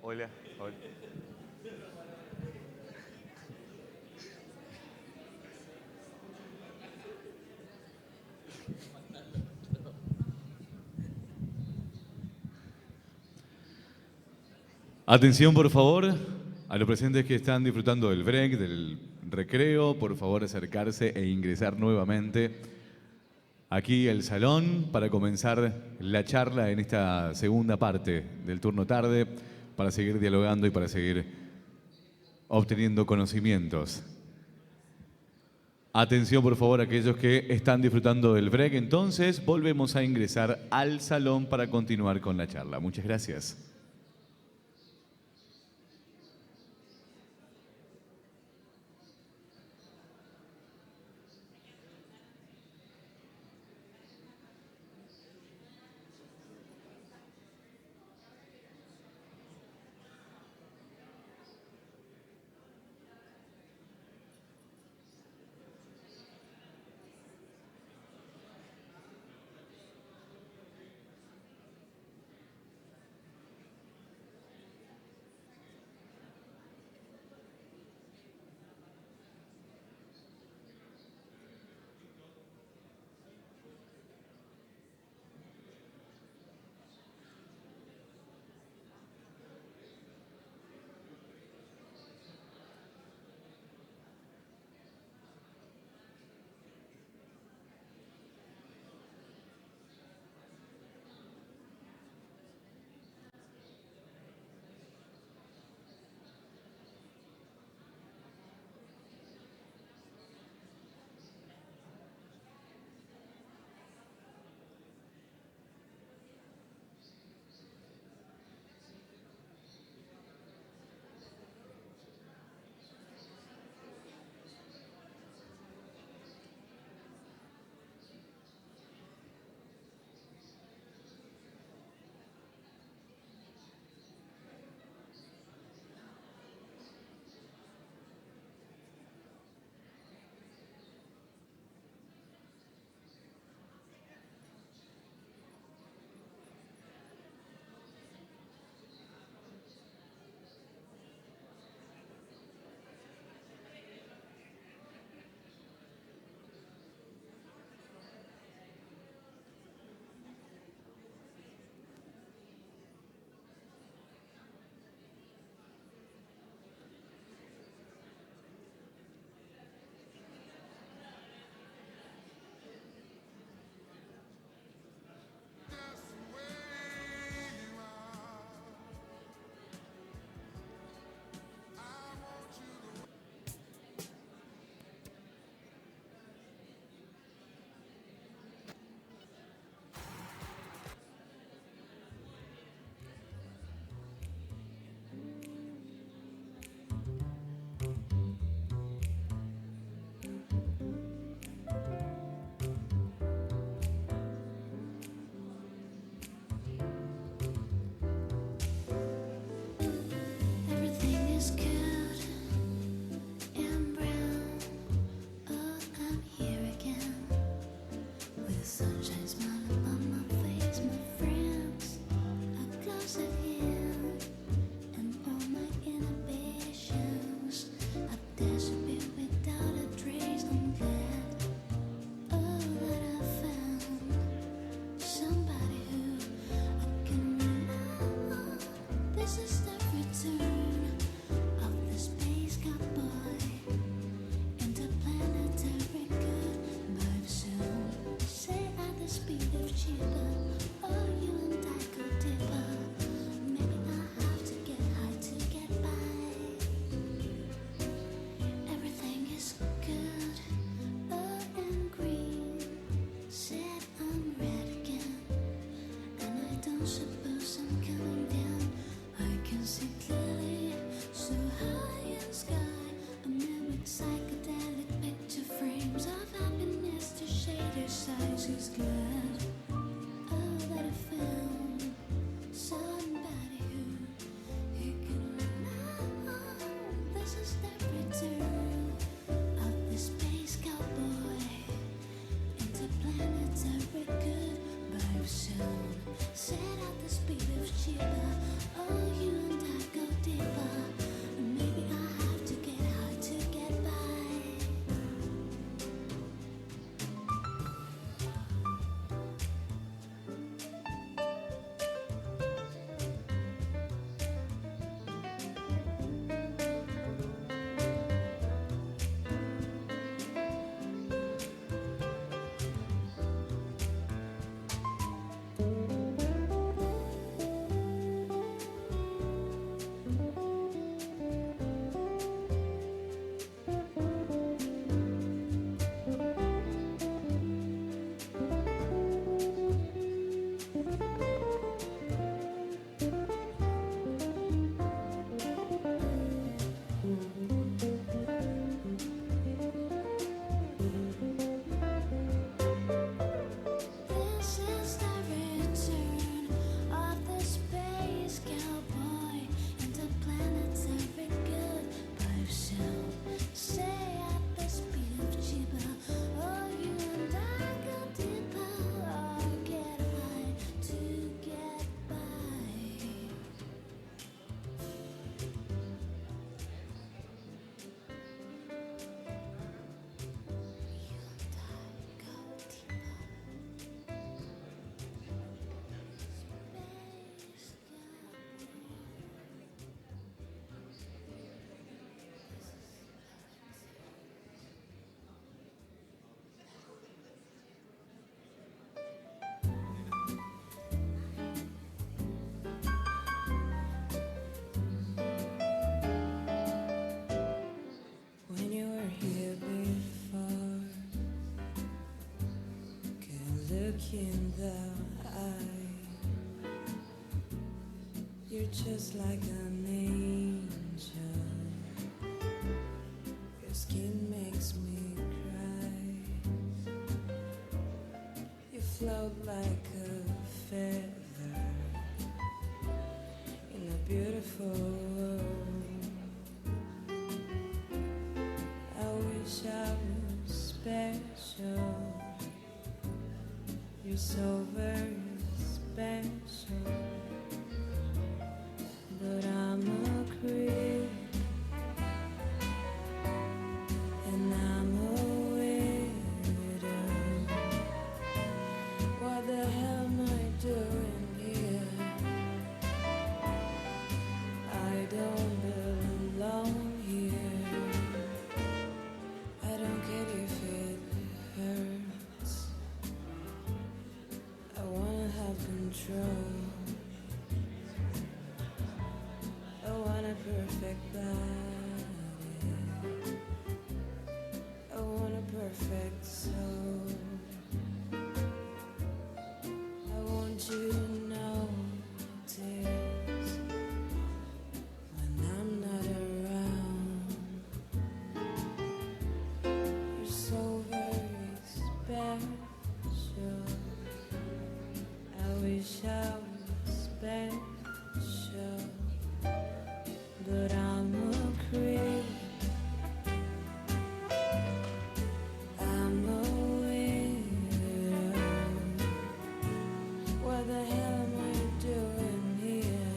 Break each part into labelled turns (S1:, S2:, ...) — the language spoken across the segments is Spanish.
S1: Hola, hola. Atención, por favor, a los presentes que están disfrutando del break, del recreo, por favor acercarse e ingresar nuevamente aquí al salón para comenzar la charla en esta segunda parte del turno tarde, para seguir dialogando y para seguir obteniendo conocimientos. Atención, por favor, aquellos que están disfrutando del break. Entonces, volvemos a ingresar al salón para continuar con la charla. Muchas gracias.
S2: look in the eye, you're just like an angel. Your skin makes me cry. You float like a feather in a beautiful world. I wish I was special. You're so very special. But I'm a creep, and I'm a widow. What the hell am I doing here? I don't belong here. I don't care if it hurts. I wanna have control. I want a perfect body. I want a perfect soul. I want you to notice when I'm not around. You're so very special. I wish I was special, but I'm a creep. I'm a widow. What the hell am I doing here?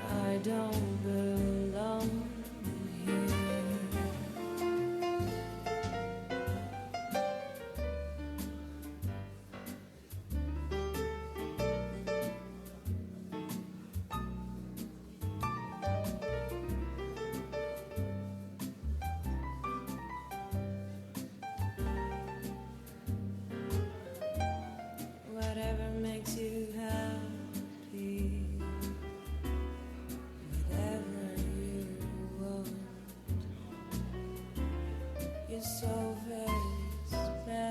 S2: I don't belong here. Whatever makes you happy, whatever you want. You're so very special.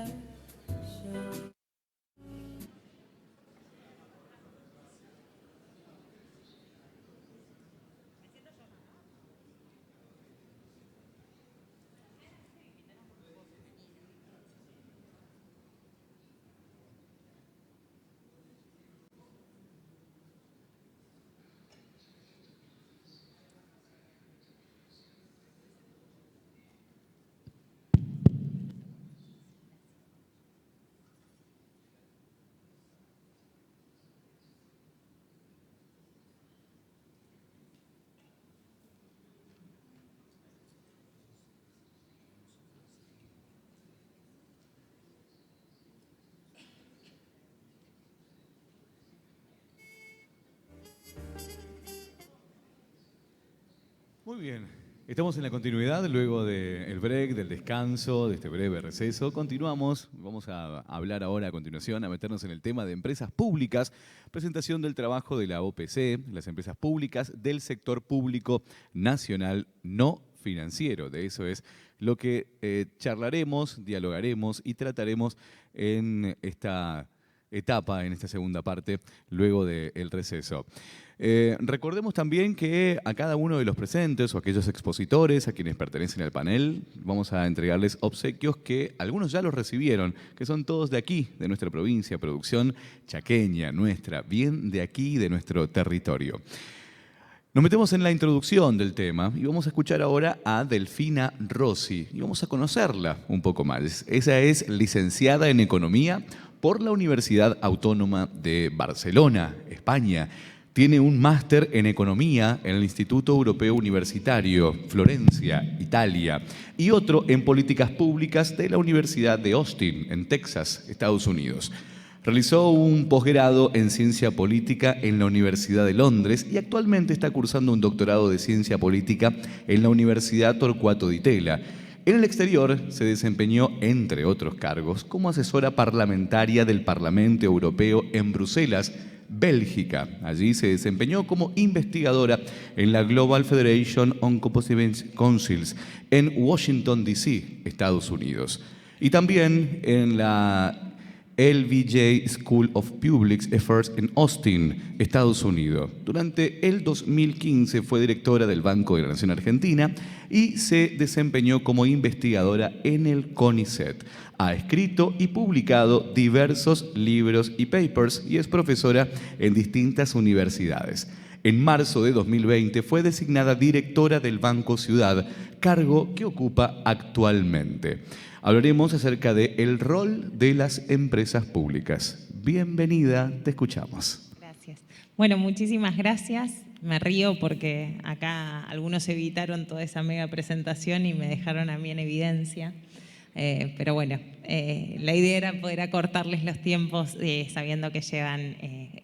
S1: Muy bien, estamos en la continuidad luego del break, del descanso, de este breve receso. Continuamos, vamos a hablar ahora a continuación, a meternos en el tema de empresas públicas, presentación del trabajo de la OPC, las empresas públicas del sector público nacional no financiero. De eso es lo que charlaremos, dialogaremos y trataremos en esta etapa, en esta segunda parte, luego del receso. Recordemos también que a cada uno de los presentes o aquellos expositores a quienes pertenecen al panel vamos a entregarles obsequios que algunos ya los recibieron, que son todos de aquí, de nuestra provincia, producción chaqueña, nuestra, bien de aquí, de nuestro territorio. Nos metemos en la introducción del tema y vamos a escuchar ahora a Delfina Rossi y vamos a conocerla un poco más. Ella es licenciada en Economía por la Universidad Autónoma de Barcelona, España. Tiene un máster en Economía en el Instituto Europeo Universitario, Florencia, Italia, y otro en Políticas Públicas de la Universidad de Austin, en Texas, Estados Unidos. Realizó un posgrado en Ciencia Política en la Universidad de Londres y actualmente está cursando un doctorado de Ciencia Política en la Universidad Torcuato Di Tella. En el exterior se desempeñó, entre otros cargos, como asesora parlamentaria del Parlamento Europeo en Bruselas, Bélgica. Allí se desempeñó como investigadora en la Global Federation on Composite Councils en Washington, D.C., Estados Unidos. y también en la LBJ School of Public Affairs en Austin, Estados Unidos. Durante el 2015 fue directora del Banco de la Nación Argentina y se desempeñó como investigadora en el CONICET. Ha escrito y publicado diversos libros y papers y es profesora en distintas universidades. En marzo de 2020 fue designada directora del Banco Ciudad, cargo que ocupa actualmente. Hablaremos acerca del rol de las empresas públicas. Bienvenida, te escuchamos.
S3: Gracias. Bueno, muchísimas gracias. Me río porque acá algunos evitaron toda esa mega presentación y me dejaron a mí en evidencia. Pero bueno, la idea era poder acortarles los tiempos sabiendo que llevan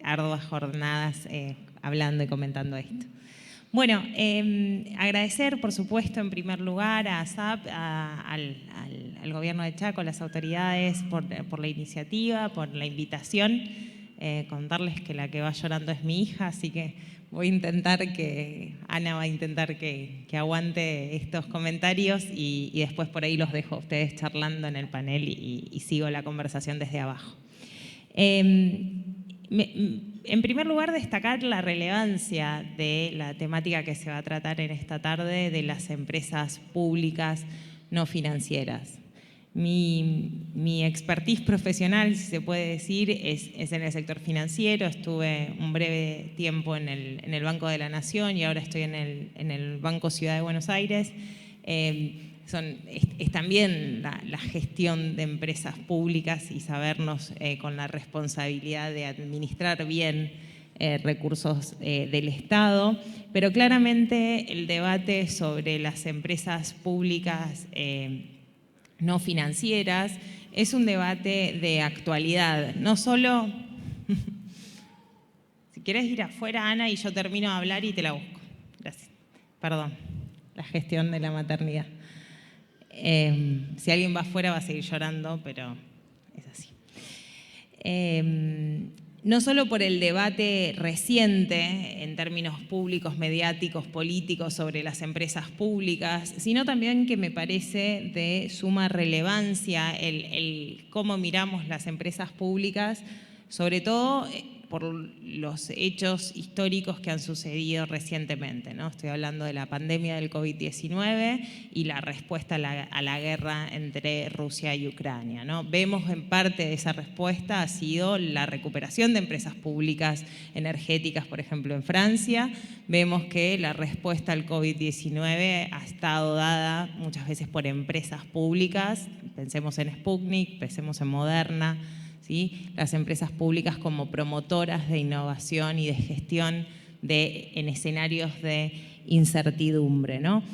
S3: arduas jornadas hablando y comentando esto. Bueno, agradecer, por supuesto, en primer lugar a ASAP, al Gobierno de Chaco, a las autoridades por la iniciativa, por la invitación. Contarles que la que va llorando es mi hija, así que Ana va a intentar que aguante estos comentarios y después por ahí los dejo a ustedes charlando en el panel y sigo la conversación desde abajo. En primer lugar, destacar la relevancia de la temática que se va a tratar en esta tarde de las empresas públicas no financieras. Mi expertise profesional, si se puede decir, es en el sector financiero. Estuve un breve tiempo en el Banco de la Nación y ahora estoy en el Banco Ciudad de Buenos Aires. Es también la gestión de empresas públicas y sabernos con la responsabilidad de administrar bien recursos del Estado, pero claramente el debate sobre las empresas públicas no financieras es un debate de actualidad, no solo… Si quieres ir afuera, Ana, y yo termino de hablar y te la busco. Gracias. Perdón, la gestión de la maternidad. Si alguien va afuera va a seguir llorando, pero es así. No solo por el debate reciente en términos públicos, mediáticos, políticos sobre las empresas públicas, sino también que me parece de suma relevancia el cómo miramos las empresas públicas, sobre todo por los hechos históricos que han sucedido recientemente, ¿no? Estoy hablando de la pandemia del COVID-19 y la respuesta a la guerra entre Rusia y Ucrania, ¿no? Vemos en parte de esa respuesta ha sido la recuperación de empresas públicas energéticas, por ejemplo, en Francia. Vemos que la respuesta al COVID-19 ha estado dada muchas veces por empresas públicas. Pensemos en Sputnik, pensemos en Moderna, ¿sí? Las empresas públicas como promotoras de innovación y de gestión en escenarios de incertidumbre, ¿no?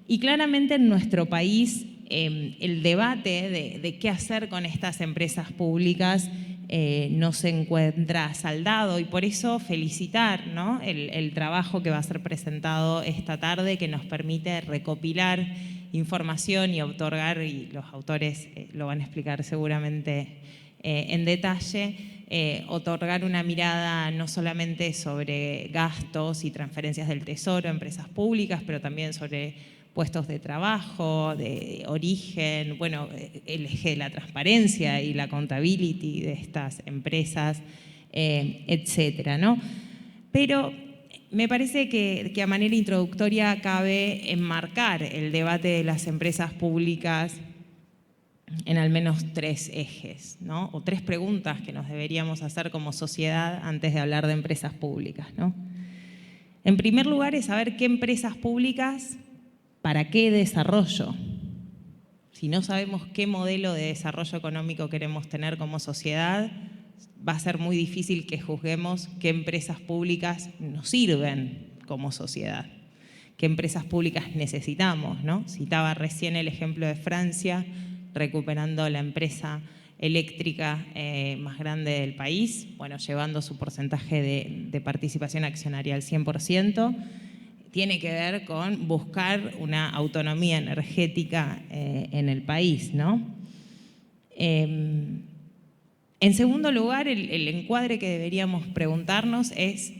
S3: Y claramente en nuestro país el debate de qué hacer con estas empresas públicas no se encuentra saldado y por eso felicitar, ¿no? el trabajo que va a ser presentado esta tarde, que nos permite recopilar información y otorgar, y los autores lo van a explicar seguramente en detalle, otorgar una mirada no solamente sobre gastos y transferencias del Tesoro a empresas públicas, pero también sobre puestos de trabajo, de origen, bueno, el eje de la transparencia y la accountability de estas empresas, etcétera, ¿no? Pero me parece que a manera introductoria cabe enmarcar el debate de las empresas públicas en al menos 3 ejes, ¿no? O 3 preguntas que nos deberíamos hacer como sociedad antes de hablar de empresas públicas, ¿no? En primer lugar es saber qué empresas públicas, para qué desarrollo. Si no sabemos qué modelo de desarrollo económico queremos tener como sociedad, va a ser muy difícil que juzguemos qué empresas públicas nos sirven como sociedad, qué empresas públicas necesitamos, ¿no? Citaba recién el ejemplo de Francia, recuperando la empresa eléctrica más grande del país, bueno, llevando su porcentaje de participación accionaria al 100%, tiene que ver con buscar una autonomía energética en el país, ¿no? En segundo lugar, el encuadre que deberíamos preguntarnos es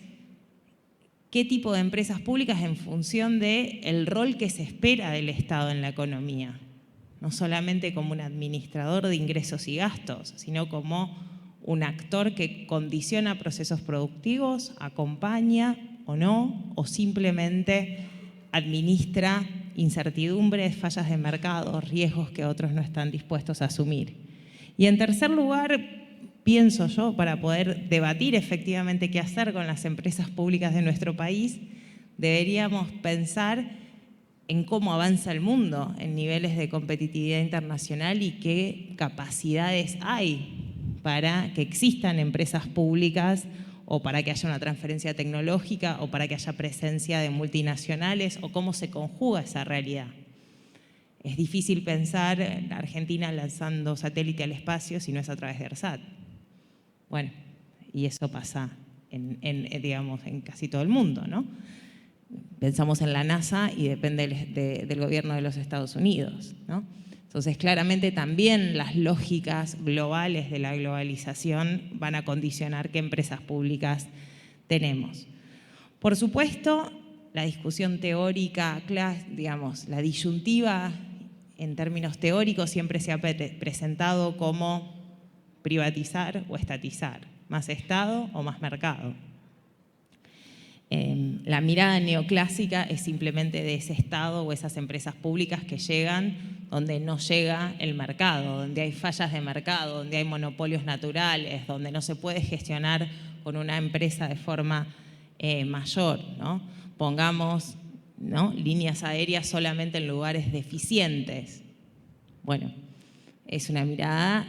S3: qué tipo de empresas públicas en función del rol que se espera del Estado en la economía. no solamente como un administrador de ingresos y gastos, sino como un actor que condiciona procesos productivos, acompaña o no, o simplemente administra incertidumbres, fallas de mercado, riesgos que otros no están dispuestos a asumir. Y en tercer lugar, pienso yo, para poder debatir efectivamente qué hacer con las empresas públicas de nuestro país, deberíamos pensar en cómo avanza el mundo en niveles de competitividad internacional y qué capacidades hay para que existan empresas públicas o para que haya una transferencia tecnológica o para que haya presencia de multinacionales o cómo se conjuga esa realidad. Es difícil pensar en Argentina lanzando satélite al espacio si no es a través de ARSAT. Bueno, y eso pasa digamos, en casi todo el mundo, ¿no? Pensamos en la NASA y depende del gobierno de los Estados Unidos, ¿no? Entonces, claramente también las lógicas globales de la globalización van a condicionar qué empresas públicas tenemos. Por supuesto, la discusión teórica, digamos, la disyuntiva en términos teóricos siempre se ha presentado como privatizar o estatizar, más Estado o más mercado. La mirada neoclásica es simplemente de ese Estado o esas empresas públicas que llegan donde no llega el mercado, donde hay fallas de mercado, donde hay monopolios naturales, donde no se puede gestionar con una empresa de forma mayor, ¿no? Pongamos, ¿no?, líneas aéreas solamente en lugares deficientes. Bueno, es una mirada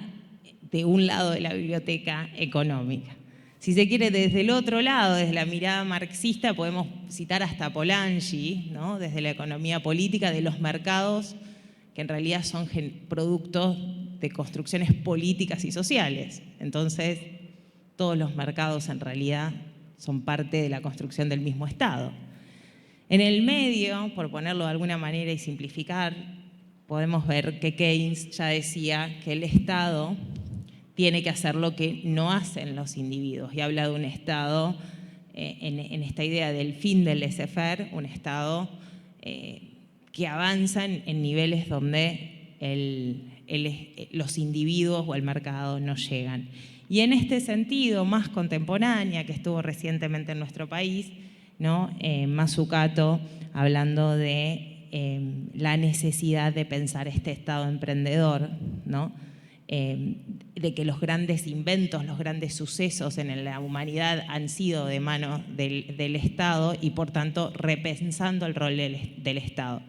S3: de un lado de la biblioteca económica. Si se quiere, desde el otro lado, desde la mirada marxista, podemos citar hasta Polanyi, ¿no?, desde la economía política, de los mercados que en realidad son productos de construcciones políticas y sociales. Entonces, todos los mercados en realidad son parte de la construcción del mismo Estado. En el medio, por ponerlo de alguna manera y simplificar, podemos ver que Keynes ya decía que el Estado tiene que hacer lo que no hacen los individuos, y habla de un Estado, en esta idea del fin del laissez-faire, un Estado que avanza en niveles donde los individuos o el mercado no llegan. Y en este sentido, más contemporánea, que estuvo recientemente en nuestro país, ¿no?, Mazzucato, hablando de la necesidad de pensar este Estado emprendedor, ¿no?, de que los grandes inventos, los grandes sucesos en la humanidad han sido de mano del Estado y, por tanto, repensando el rol del Estado.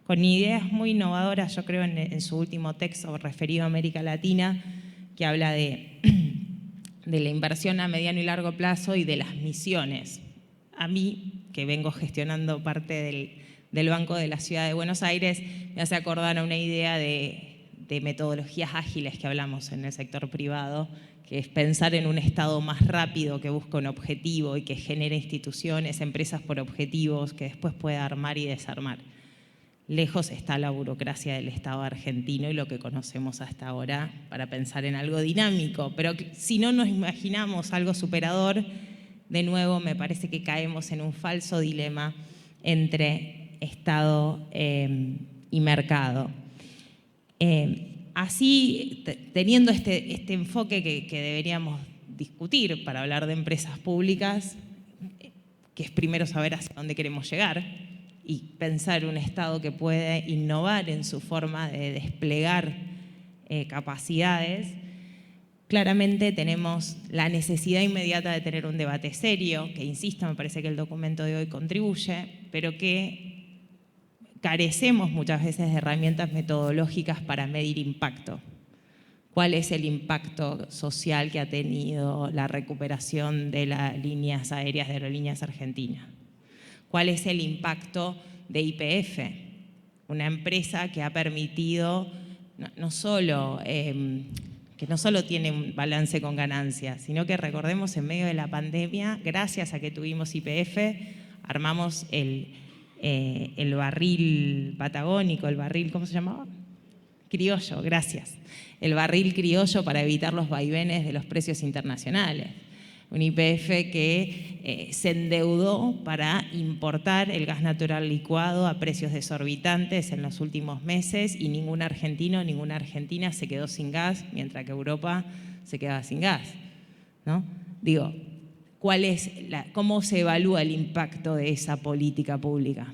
S3: Con ideas muy innovadoras, yo creo, en su último texto referido a América Latina, que habla de la inversión a mediano y largo plazo y de las misiones. A mí, que vengo gestionando parte del Banco de la Ciudad de Buenos Aires, me hace acordar a una idea de metodologías ágiles que hablamos en el sector privado, que es pensar en un Estado más rápido que busca un objetivo y que genere instituciones, empresas por objetivos, que después pueda armar y desarmar. Lejos está la burocracia del Estado argentino y lo que conocemos hasta ahora para pensar en algo dinámico, pero si no nos imaginamos algo superador, de nuevo me parece que caemos en un falso dilema entre Estado y mercado. Así, teniendo este enfoque que deberíamos discutir para hablar de empresas públicas, que es primero saber hacia dónde queremos llegar y pensar un Estado que puede innovar en su forma de desplegar capacidades, claramente tenemos la necesidad inmediata de tener un debate serio, que, insisto, me parece que el documento de hoy contribuye, pero que carecemos muchas veces de herramientas metodológicas para medir impacto. ¿Cuál es el impacto social que ha tenido la recuperación de las líneas aéreas de Aerolíneas Argentinas? ¿Cuál es el impacto de YPF? Una empresa que ha permitido que no solo tiene un balance con ganancias, sino que, recordemos, en medio de la pandemia, gracias a que tuvimos YPF, armamos el barril patagónico, el barril, ¿cómo se llamaba? Criollo, gracias. El barril criollo para evitar los vaivenes de los precios internacionales. un YPF que se endeudó para importar el gas natural licuado a precios desorbitantes en los últimos meses y ningún argentino, ninguna argentina se quedó sin gas, mientras que Europa se quedaba sin gas, ¿no? Digo, ¿cómo se evalúa el impacto de esa política pública?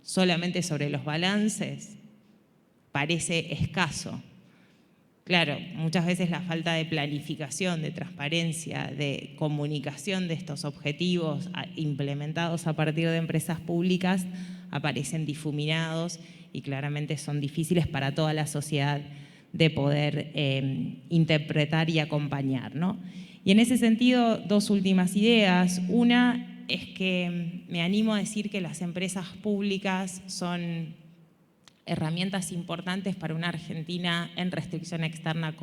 S3: ¿Solamente sobre los balances? Parece escaso. Claro, muchas veces la falta de planificación, de transparencia, de comunicación de estos objetivos implementados a partir de empresas públicas aparecen difuminados y claramente son difíciles para toda la sociedad de poder interpretar y acompañar, ¿no? Y en ese sentido, dos últimas ideas. Una es que me animo a decir que las empresas públicas son herramientas importantes para una Argentina en restricción externa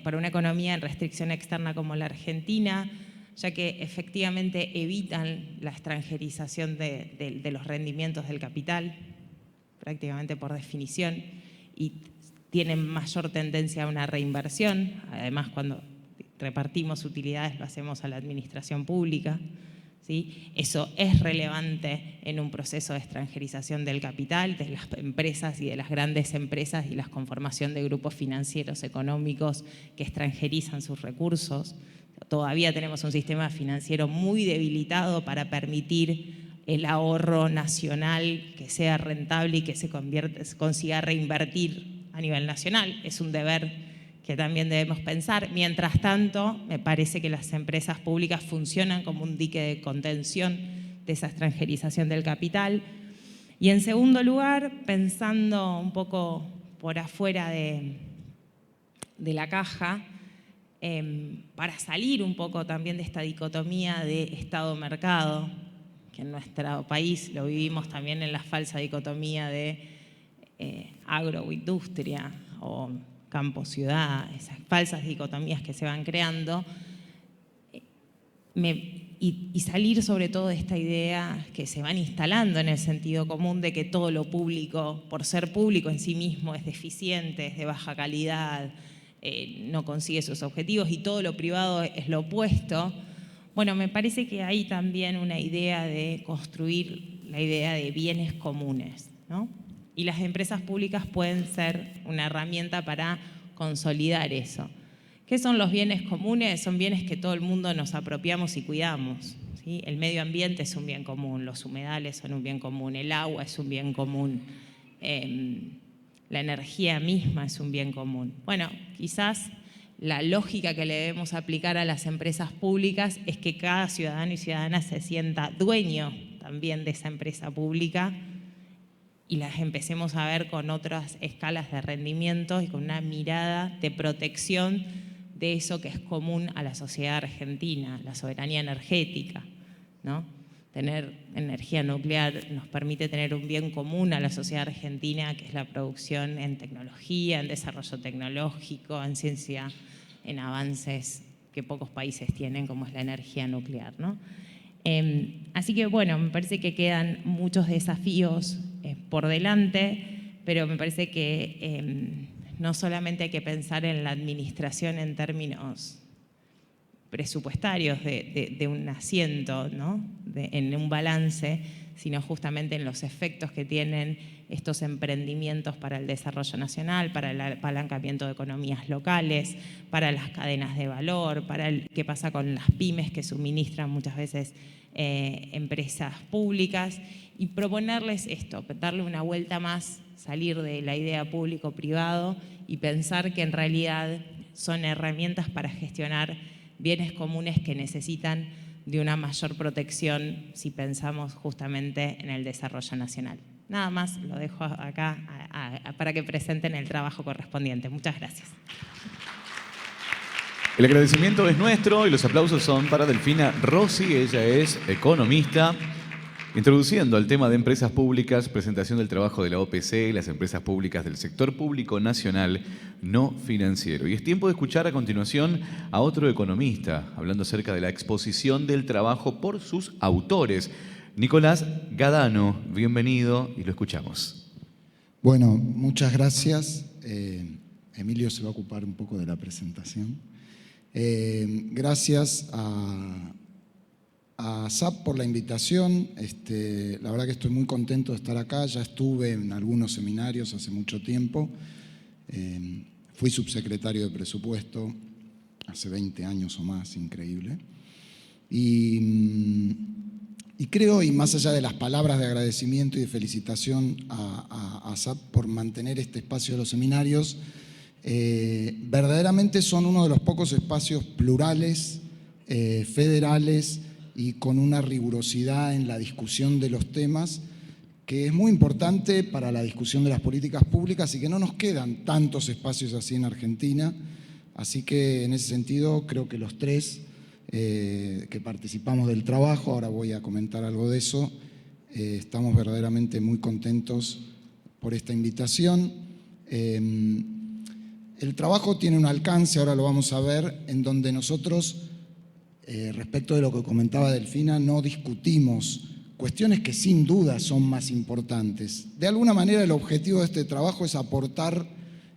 S3: para una economía en restricción externa como la Argentina, ya que efectivamente evitan la extranjerización de los rendimientos del capital, prácticamente por definición, y tienen mayor tendencia a una reinversión. Además, cuando repartimos utilidades lo hacemos a la administración pública, ¿sí? Eso es relevante en un proceso de extranjerización del capital, de las empresas y de las grandes empresas y la conformación de grupos financieros económicos que extranjerizan sus recursos. Todavía tenemos un sistema financiero muy debilitado para permitir el ahorro nacional que sea rentable y que se consiga reinvertir a nivel nacional. Es un deber que también debemos pensar. Mientras tanto, me parece que las empresas públicas funcionan como un dique de contención de esa extranjerización del capital. Y en segundo lugar, pensando un poco por afuera de la caja, para salir un poco también de esta dicotomía de Estado-mercado, que en nuestro país lo vivimos también en la falsa dicotomía de agroindustria o campo-ciudad, esas falsas dicotomías que se van creando, y salir sobre todo de esta idea que se van instalando en el sentido común de que todo lo público, por ser público en sí mismo, es deficiente, es de baja calidad, no consigue sus objetivos, y todo lo privado es lo opuesto. Bueno, me parece que hay también una idea de construir la idea de bienes comunes, ¿no? Y las empresas públicas pueden ser una herramienta para consolidar eso. ¿Qué son los bienes comunes? Son bienes que todo el mundo nos apropiamos y cuidamos, ¿sí? El medio ambiente es un bien común, los humedales son un bien común, el agua es un bien común, la energía misma es un bien común. Bueno, quizás la lógica que le debemos aplicar a las empresas públicas es que cada ciudadano y ciudadana se sienta dueño también de esa empresa pública y las empecemos a ver con otras escalas de rendimiento y con una mirada de protección de eso que es común a la sociedad argentina, la soberanía energética, ¿no? Tener energía nuclear nos permite tener un bien común a la sociedad argentina, que es la producción en tecnología, en desarrollo tecnológico, en ciencia, en avances que pocos países tienen, como es la energía nuclear, ¿no? Así que, bueno, me parece que quedan muchos desafíos por delante, pero me parece que no solamente hay que pensar en la administración en términos presupuestarios de un asiento, ¿no? En un balance, sino justamente en los efectos que tienen estos emprendimientos para el desarrollo nacional, para el apalancamiento de economías locales, para las cadenas de valor, para qué pasa con las pymes que suministran muchas veces empresas públicas, y proponerles esto, darle una vuelta más, salir de la idea público-privado y pensar que en realidad son herramientas para gestionar bienes comunes que necesitan de una mayor protección si pensamos justamente en el desarrollo nacional. Nada más, lo dejo acá para que presenten el trabajo correspondiente. Muchas gracias.
S1: El agradecimiento es nuestro y los aplausos son para Delfina Rossi. Ella es economista. Introduciendo al tema de empresas públicas, presentación del trabajo de la OPC, las empresas públicas del sector público nacional no financiero. Y es tiempo de escuchar a continuación a otro economista, hablando acerca de la exposición del trabajo por sus autores. Nicolás Gadano, bienvenido y lo escuchamos.
S4: Bueno, muchas gracias. Emilio se va a ocupar un poco de la presentación. Gracias a ASAP por la invitación. La verdad que estoy muy contento de estar acá. Ya estuve en algunos seminarios hace mucho tiempo. Fui subsecretario de presupuesto hace 20 años o más, increíble. Y creo, y más allá de las palabras de agradecimiento y de felicitación a ASAP por mantener este espacio de los seminarios, verdaderamente son uno de los pocos espacios plurales, federales y con una rigurosidad en la discusión de los temas que es muy importante para la discusión de las políticas públicas y que no nos quedan tantos espacios así en Argentina. Así que en ese sentido creo que los tres que participamos del trabajo, ahora voy a comentar algo de eso, estamos verdaderamente muy contentos por esta invitación. El trabajo tiene un alcance, ahora lo vamos a ver, en donde nosotros, respecto de lo que comentaba Delfina, no discutimos cuestiones que sin duda son más importantes. De alguna manera el objetivo de este trabajo es aportar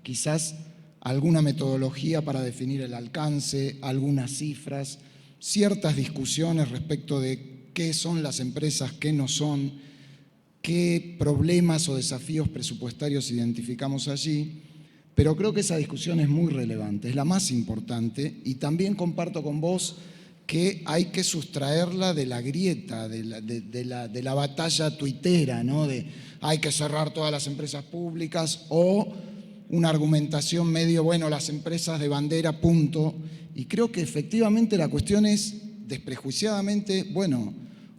S4: quizás alguna metodología para definir el alcance, algunas cifras, ciertas discusiones respecto de qué son las empresas, qué no son, qué problemas o desafíos presupuestarios identificamos allí, pero creo que esa discusión es muy relevante, es la más importante, y también comparto con vos que hay que sustraerla de la grieta, de la batalla tuitera, ¿no? De hay que cerrar todas las empresas públicas, o una argumentación medio, bueno, las empresas de bandera, punto. Y creo que efectivamente la cuestión es, desprejuiciadamente, bueno,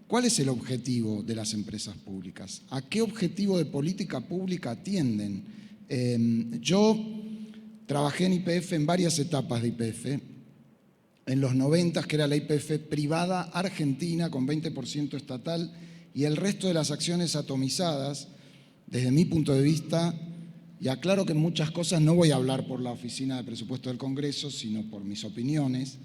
S4: ¿cuál es el objetivo de las empresas públicas? ¿A qué objetivo de política pública atienden? Yo trabajé en YPF en varias etapas de YPF. En los 90, que era la YPF privada argentina con 20% estatal y el resto de las acciones atomizadas, desde mi punto de vista, y aclaro que en muchas cosas no voy a hablar por la Oficina de Presupuesto del Congreso, sino por mis opiniones.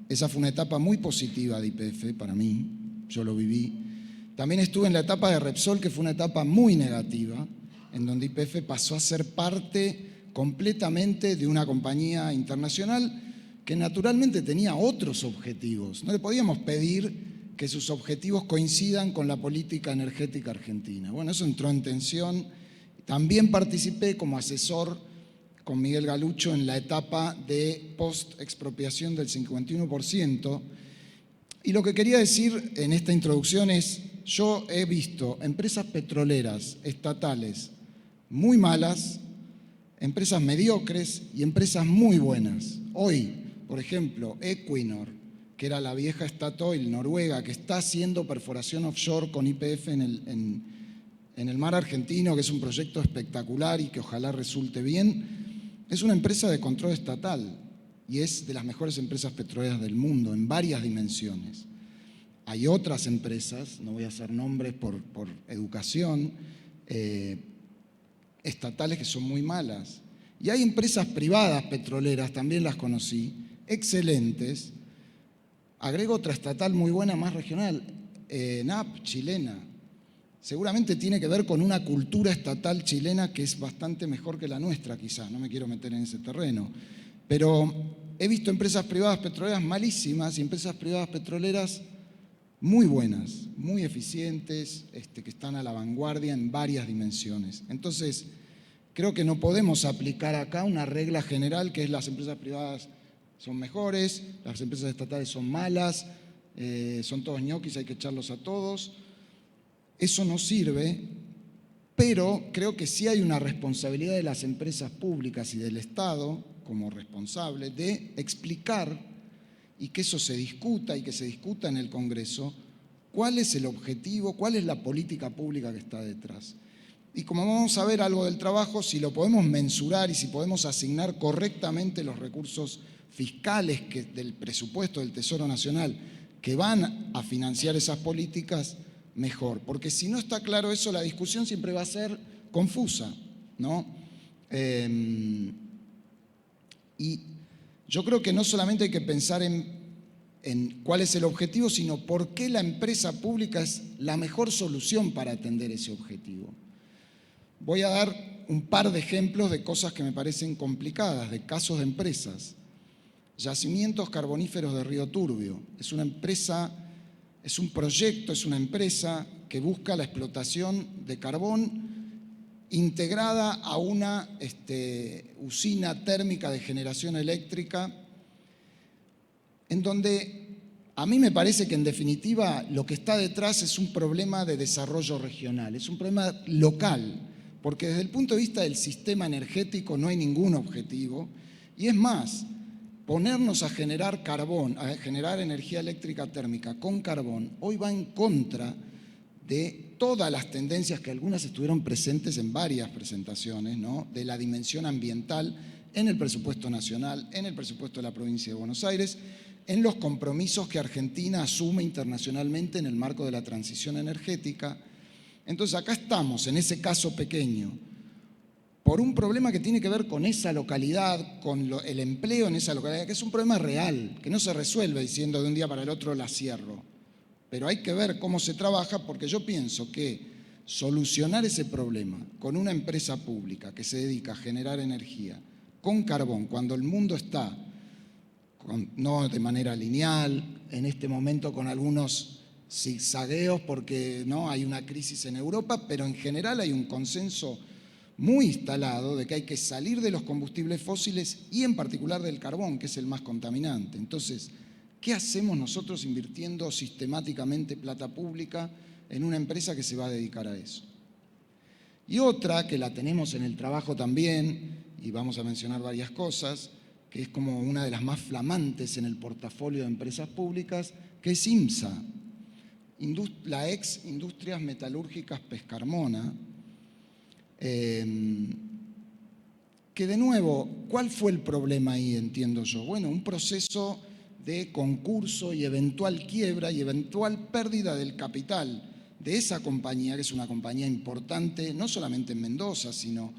S4: Esa fue una etapa muy positiva de YPF para mí, yo lo viví. También estuve en la etapa de Repsol, que fue una etapa muy negativa, en donde YPF pasó a ser parte completamente de una compañía internacional que naturalmente tenía otros objetivos. No le podíamos pedir que sus objetivos coincidan con la política energética argentina. Bueno, eso entró en tensión. También participé como asesor con Miguel Galucho en la etapa de post-expropiación del 51%. Y lo que quería decir en esta introducción es, yo he visto empresas petroleras estatales muy malas, empresas mediocres y empresas muy buenas. Hoy, por ejemplo, Equinor, que era la vieja Statoil noruega, que está haciendo perforación offshore con YPF en el mar argentino, que es un proyecto espectacular y que ojalá resulte bien, es una empresa de control estatal y es de las mejores empresas petroleras del mundo en varias dimensiones. Hay otras empresas, no voy a hacer nombres por educación, estatales que son muy malas. Y hay empresas privadas petroleras, también las conocí, excelentes. Agrego otra estatal muy buena, más regional, ENAP, chilena. Seguramente tiene que ver con una cultura estatal chilena que es bastante mejor que la nuestra, quizás, no me quiero meter en ese terreno. Pero he visto empresas privadas petroleras malísimas y empresas privadas petroleras muy buenas, muy eficientes, que están a la vanguardia en varias dimensiones. Entonces, creo que no podemos aplicar acá una regla general que es las empresas privadas son mejores, las empresas estatales son malas, son todos ñoquis, hay que echarlos a todos. Eso no sirve, pero creo que sí hay una responsabilidad de las empresas públicas y del Estado como responsable de explicar y que eso se discuta y que se discuta en el Congreso cuál es el objetivo, cuál es la política pública que está detrás. Y como vamos a ver algo del trabajo, si lo podemos mensurar y si podemos asignar correctamente los recursos fiscales del presupuesto del Tesoro Nacional que van a financiar esas políticas, mejor. Porque si no está claro eso, la discusión siempre va a ser confusa, ¿no? Y yo creo que no solamente hay que pensar en cuál es el objetivo, sino por qué la empresa pública es la mejor solución para atender ese objetivo. Voy a dar un par de ejemplos de cosas que me parecen complicadas, de casos de empresas. Yacimientos Carboníferos de Río Turbio. Es una empresa, es un proyecto, es una empresa que busca la explotación de carbón integrada a una usina térmica de generación eléctrica, en donde a mí me parece que en definitiva lo que está detrás es un problema de desarrollo regional, es un problema local, porque desde el punto de vista del sistema energético no hay ningún objetivo, y es más, ponernos a generar carbón, a generar energía eléctrica térmica con carbón, hoy va en contra de todas las tendencias que algunas estuvieron presentes en varias presentaciones, ¿no?, de la dimensión ambiental en el presupuesto nacional, en el presupuesto de la provincia de Buenos Aires, en los compromisos que Argentina asume internacionalmente en el marco de la transición energética. Entonces acá estamos, en ese caso pequeño, por un problema que tiene que ver con esa localidad, con el empleo en esa localidad, que es un problema real, que no se resuelve diciendo de un día para el otro la cierro. Pero hay que ver cómo se trabaja, porque yo pienso que solucionar ese problema con una empresa pública que se dedica a generar energía con carbón, cuando el mundo está, no de manera lineal, en este momento con algunos zigzagueos porque no hay una crisis en Europa, pero en general hay un consenso muy instalado de que hay que salir de los combustibles fósiles y en particular del carbón, que es el más contaminante. Entonces, ¿qué hacemos nosotros invirtiendo sistemáticamente plata pública en una empresa que se va a dedicar a eso? Y otra, que la tenemos en el trabajo también, y vamos a mencionar varias cosas, que es como una de las más flamantes en el portafolio de empresas públicas, que es IMSA, la ex Industrias Metalúrgicas Pescarmona, que de nuevo, ¿cuál fue el problema ahí, entiendo yo? Bueno, un proceso de concurso y eventual quiebra y eventual pérdida del capital de esa compañía, que es una compañía importante, no solamente en Mendoza, sino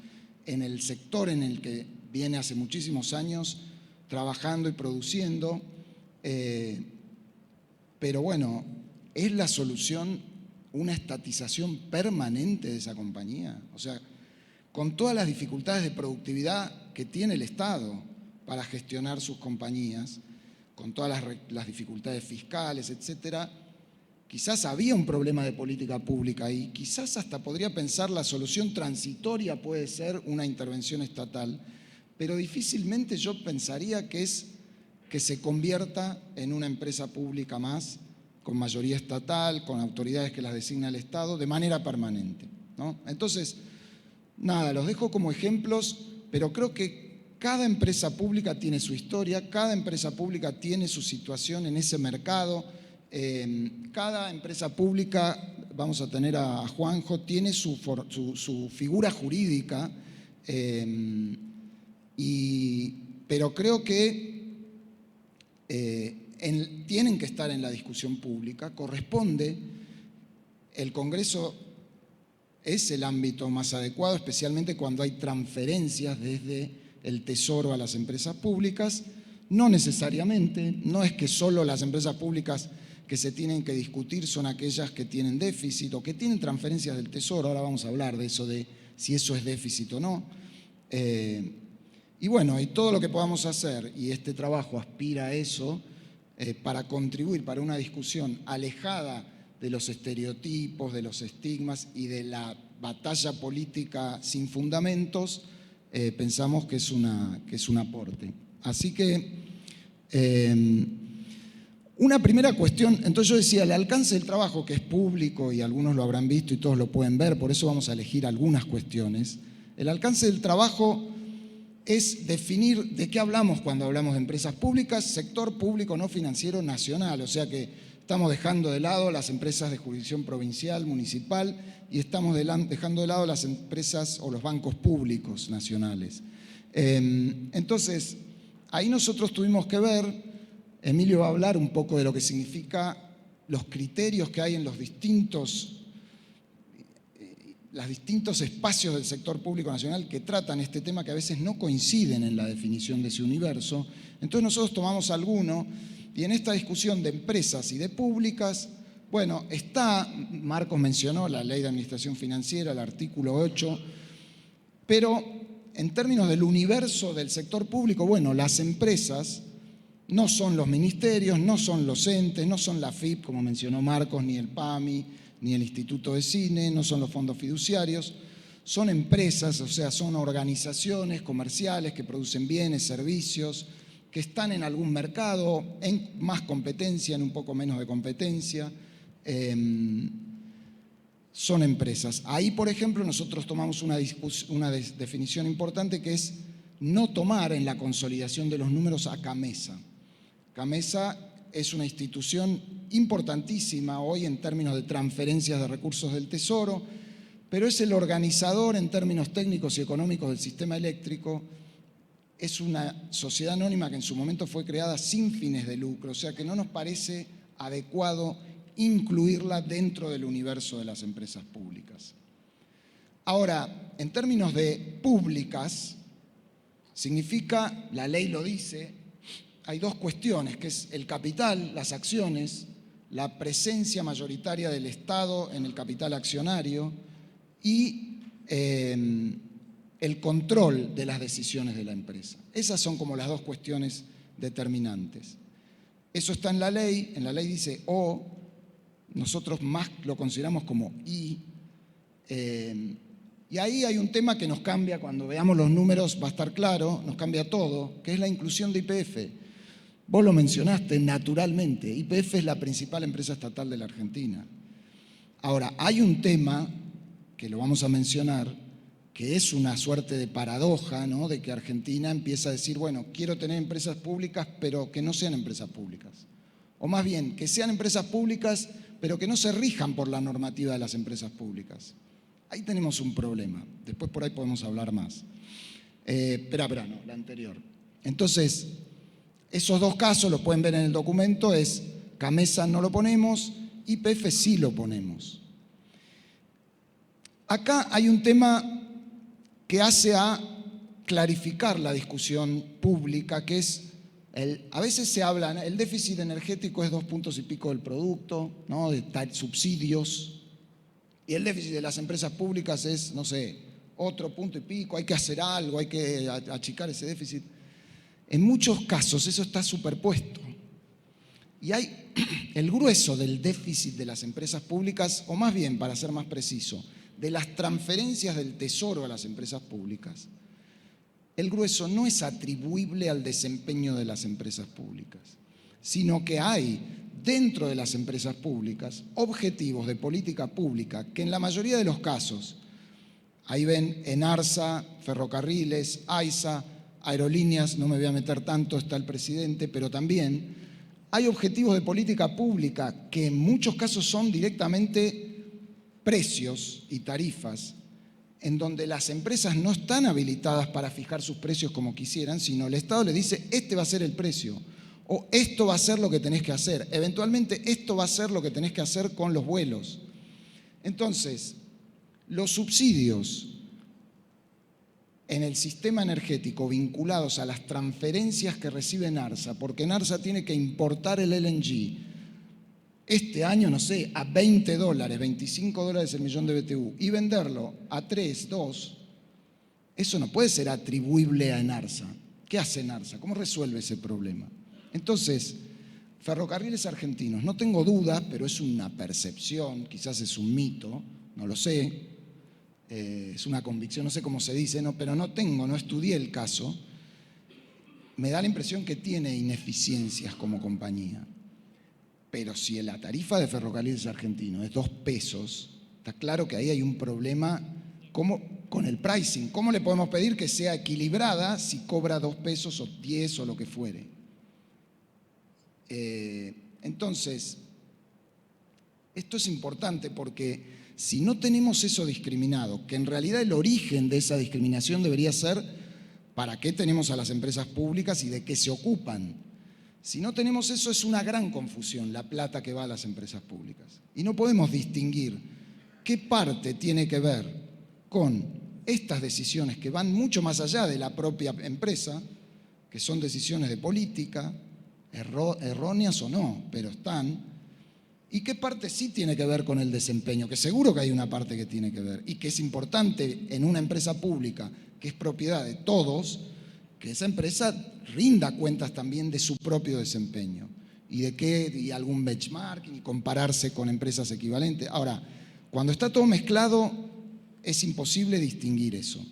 S4: en el sector en el que viene hace muchísimos años trabajando y produciendo. Pero bueno, ¿es la solución una estatización permanente de esa compañía? O sea, con todas las dificultades de productividad que tiene el Estado para gestionar sus compañías, con todas las dificultades fiscales, etcétera, quizás había un problema de política pública y quizás hasta podría pensar la solución transitoria puede ser una intervención estatal, pero difícilmente yo pensaría que es que se convierta en una empresa pública más, con mayoría estatal, con autoridades que las designa el Estado, de manera permanente, ¿no? Entonces, nada, los dejo como ejemplos, pero creo que cada empresa pública tiene su historia, cada empresa pública tiene su situación en ese mercado, cada empresa pública, vamos a tener a Juanjo, tiene su figura jurídica, pero creo que tienen que estar en la discusión pública, corresponde, el Congreso es el ámbito más adecuado, especialmente cuando hay transferencias desde el Tesoro a las empresas públicas, no necesariamente, no es que solo las empresas públicas que se tienen que discutir son aquellas que tienen déficit o que tienen transferencias del Tesoro, ahora vamos a hablar de eso, de si eso es déficit o no. Y bueno, y todo lo que podamos hacer, y este trabajo aspira a eso, para contribuir para una discusión alejada de los estereotipos, de los estigmas y de la batalla política sin fundamentos, pensamos que es un aporte. Así que, una primera cuestión, entonces yo decía, el alcance del trabajo, que es público y algunos lo habrán visto y todos lo pueden ver, por eso vamos a elegir algunas cuestiones. El alcance del trabajo es definir de qué hablamos cuando hablamos de empresas públicas, sector público no financiero nacional, o sea que estamos dejando de lado las empresas de jurisdicción provincial, municipal, y estamos dejando de lado las empresas o los bancos públicos nacionales. Entonces, ahí nosotros tuvimos que ver, Emilio va a hablar un poco de lo que significa los criterios que hay en los distintos espacios del sector público nacional que tratan este tema, que a veces no coinciden en la definición de ese universo. Entonces nosotros tomamos alguno, y en esta discusión de empresas y de públicas, bueno, Marcos mencionó la Ley de Administración Financiera, el artículo 8, pero en términos del universo del sector público, bueno, las empresas No son los ministerios, no son los entes, no son la AFIP, como mencionó Marcos, ni el PAMI, ni el Instituto de Cine, no son los fondos fiduciarios. Son empresas, o sea, son organizaciones comerciales que producen bienes, servicios, que están en algún mercado, en más competencia, en un poco menos de competencia. Son empresas. Ahí, por ejemplo, nosotros tomamos una definición importante, que es no tomar en la consolidación de los números a CAMESA. CAMESA es una institución importantísima hoy en términos de transferencias de recursos del Tesoro, pero es el organizador en términos técnicos y económicos del sistema eléctrico. Es una sociedad anónima que en su momento fue creada sin fines de lucro, o sea que no nos parece adecuado incluirla dentro del universo de las empresas públicas. Ahora, en términos de públicas, significa, la ley lo dice, hay dos cuestiones, que es el capital, las acciones, la presencia mayoritaria del Estado en el capital accionario y el control de las decisiones de la empresa. Esas son como las dos cuestiones determinantes. Eso está en la ley dice O, nosotros más lo consideramos como I, y ahí hay un tema que nos cambia, cuando veamos los números va a estar claro, nos cambia todo, que es la inclusión de YPF. Vos lo mencionaste naturalmente, YPF es la principal empresa estatal de la Argentina. Ahora, hay un tema que lo vamos a mencionar, que es una suerte de paradoja, ¿no? De que Argentina empieza a decir, bueno, quiero tener empresas públicas, pero que no sean empresas públicas. O más bien, que sean empresas públicas, pero que no se rijan por la normativa de las empresas públicas. Ahí tenemos un problema. Después por ahí podemos hablar más. Espera, no, la anterior. Entonces, esos dos casos los pueden ver en el documento, es CAMESA no lo ponemos, YPF sí lo ponemos. Acá hay un tema que hace a clarificar la discusión pública, que es, a veces se habla, el déficit energético es 2 puntos y pico del producto, ¿no? De subsidios, y el déficit de las empresas públicas es, no sé, otro punto y pico, hay que hacer algo, hay que achicar ese déficit. En muchos casos eso está superpuesto. Y hay el grueso del déficit de las empresas públicas, o más bien, para ser más preciso, de las transferencias del Tesoro a las empresas públicas, el grueso no es atribuible al desempeño de las empresas públicas, sino que hay dentro de las empresas públicas objetivos de política pública que en la mayoría de los casos, ahí ven ENARSA, Ferrocarriles, AISA, Aerolíneas, no me voy a meter tanto, está el presidente, pero también hay objetivos de política pública que en muchos casos son directamente precios y tarifas, en donde las empresas no están habilitadas para fijar sus precios como quisieran, sino el Estado les dice, este va a ser el precio, o esto va a ser lo que tenés que hacer, eventualmente esto va a ser lo que tenés que hacer con los vuelos. Entonces, los subsidios en el sistema energético vinculados a las transferencias que recibe ENARSA, porque ENARSA tiene que importar el LNG, este año, no sé, a $20, $25 el millón de BTU, y venderlo a 3, 2, eso no puede ser atribuible a ENARSA. ¿Qué hace ENARSA? ¿Cómo resuelve ese problema? Entonces, Ferrocarriles Argentinos, no tengo dudas, pero es una percepción, quizás es un mito, no lo sé, es una convicción, no sé cómo se dice, no, pero no estudié el caso, me da la impresión que tiene ineficiencias como compañía. Pero si la tarifa de Ferrocarriles Argentinos es 2 pesos, está claro que ahí hay un problema con el pricing. ¿Cómo le podemos pedir que sea equilibrada si cobra 2 pesos o 10 o lo que fuere? Entonces, esto es importante porque si no tenemos eso discriminado, que en realidad el origen de esa discriminación debería ser para qué tenemos a las empresas públicas y de qué se ocupan. Si no tenemos eso, es una gran confusión la plata que va a las empresas públicas. Y no podemos distinguir qué parte tiene que ver con estas decisiones que van mucho más allá de la propia empresa, que son decisiones de política, erróneas o no, pero están, y qué parte sí tiene que ver con el desempeño, que seguro que hay una parte que tiene que ver, y que es importante en una empresa pública que es propiedad de todos, que esa empresa rinda cuentas también de su propio desempeño y algún benchmarking y compararse con empresas equivalentes. Ahora, cuando está todo mezclado, es imposible distinguir eso.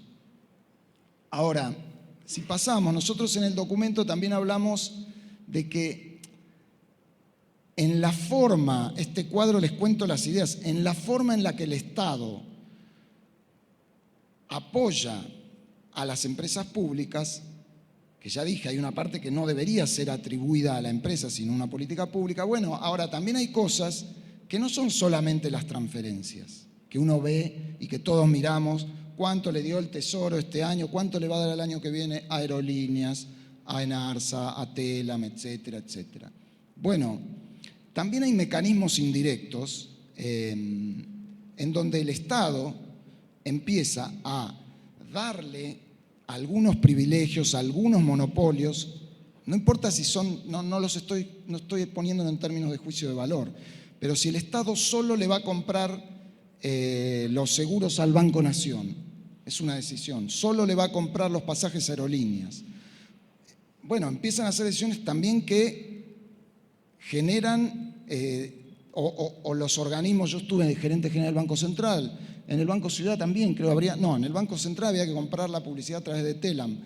S4: Ahora, si pasamos, nosotros en el documento también hablamos de que en la forma, este cuadro les cuento las ideas, en la forma en la que el Estado apoya a las empresas públicas, que ya dije, hay una parte que no debería ser atribuida a la empresa, sino una política pública. Bueno, ahora también hay cosas que no son solamente las transferencias, que uno ve y que todos miramos, cuánto le dio el Tesoro este año, cuánto le va a dar el año que viene a Aerolíneas, a Enarsa, a Telam, etcétera, etcétera. Bueno, también hay mecanismos indirectos en donde el Estado empieza a darle algunos privilegios, algunos monopolios, no importa si son, no estoy poniéndolo en términos de juicio de valor, pero si el Estado solo le va a comprar los seguros al Banco Nación, es una decisión, solo le va a comprar los pasajes a Aerolíneas. Bueno, empiezan a hacer decisiones también que generan, o los organismos, yo estuve de gerente general del Banco Central, en el Banco Ciudad también creo en el Banco Central había que comprar la publicidad a través de Telam.